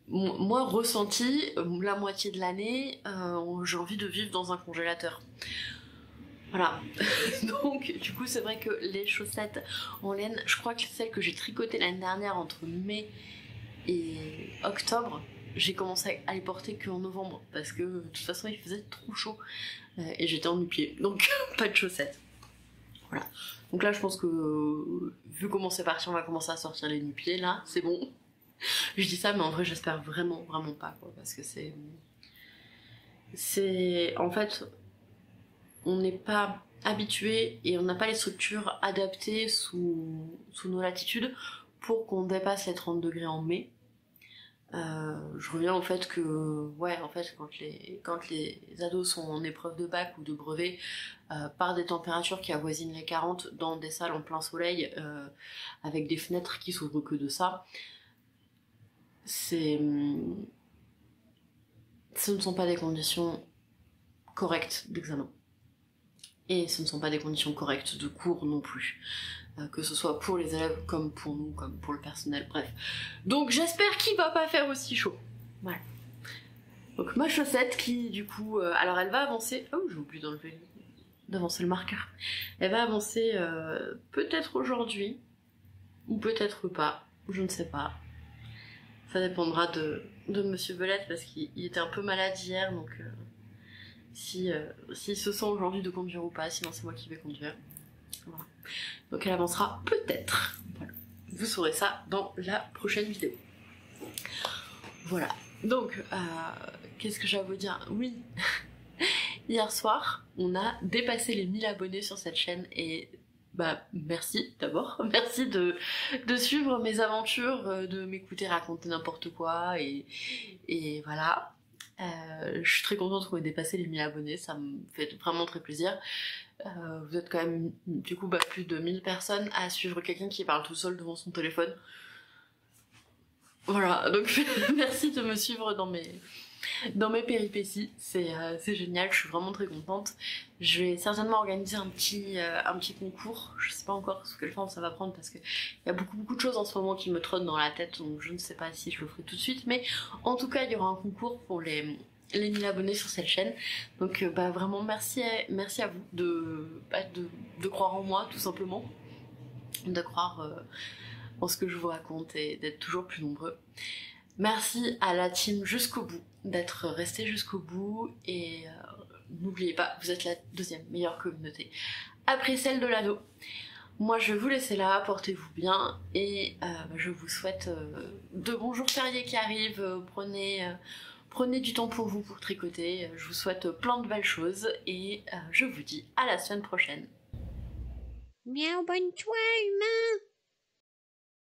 Moi ressenti, la moitié de l'année, j'ai envie de vivre dans un congélateur. Voilà, donc du coup c'est vrai que les chaussettes en laine, je crois que celles que j'ai tricotées l'année dernière entre mai et octobre, j'ai commencé à les porter qu'en novembre parce que de toute façon il faisait trop chaud et j'étais en nu-pieds, donc pas de chaussettes. Voilà, donc là je pense que vu comment c'est parti on va commencer à sortir les nu-pieds là, c'est bon. Je dis ça mais en vrai j'espère vraiment pas quoi, parce que c'est en fait on n'est pas habitué et on n'a pas les structures adaptées sous nos latitudes pour qu'on dépasse les 30 degrés en mai. Je reviens au fait que, ouais, en fait, quand les ados sont en épreuve de bac ou de brevet, par des températures qui avoisinent les 40 dans des salles en plein soleil, avec des fenêtres qui s'ouvrent que de ça, ce ne sont pas des conditions correctes d'examen. Et ce ne sont pas des conditions correctes de cours non plus, que ce soit pour les élèves comme pour nous, comme pour le personnel, bref. Donc j'espère qu'il va pas faire aussi chaud. Voilà. Donc ma chaussette qui du coup, alors elle va avancer, oh j'ai oublié d'avancer le marqueur. Elle va avancer peut-être aujourd'hui, ou peut-être pas, je ne sais pas. Ça dépendra de Monsieur Belette parce qu'il était un peu malade hier, donc... s'il se sent aujourd'hui de conduire ou pas, sinon c'est moi qui vais conduire. Voilà. Donc elle avancera peut-être. Voilà. Vous saurez ça dans la prochaine vidéo. Voilà. Donc, qu'est-ce que j'ai à vous dire? Oui, hier soir, on a dépassé les 1000 abonnés sur cette chaîne et bah merci d'abord, merci de suivre mes aventures, de m'écouter raconter n'importe quoi et voilà. Je suis très contente qu'on ait dépassé les 1000 abonnés, ça me fait vraiment très plaisir. Vous êtes quand même du coup plus de 1000 personnes à suivre quelqu'un qui parle tout seul devant son téléphone. Voilà, donc merci de me suivre dans mes péripéties, c'est génial, je suis vraiment très contente. Je vais certainement organiser un petit concours, je sais pas encore sous quelle forme ça va prendre parce que il y a beaucoup de choses en ce moment qui me trottent dans la tête, donc je ne sais pas si je le ferai tout de suite, mais en tout cas il y aura un concours pour les 1000 abonnés sur cette chaîne, donc vraiment merci à vous de croire en moi tout simplement, de croire en ce que je vous raconte et d'être toujours plus nombreux. Merci à la team jusqu'au bout, d'être resté jusqu'au bout, et n'oubliez pas, vous êtes la deuxième meilleure communauté, après celle de l'ado. Moi je vais vous laisser là, portez-vous bien, et je vous souhaite de bons jours fériés qui arrivent, prenez du temps pour vous pour tricoter, je vous souhaite plein de belles choses, et je vous dis à la semaine prochaine. Miaou, bonne soirée, humain.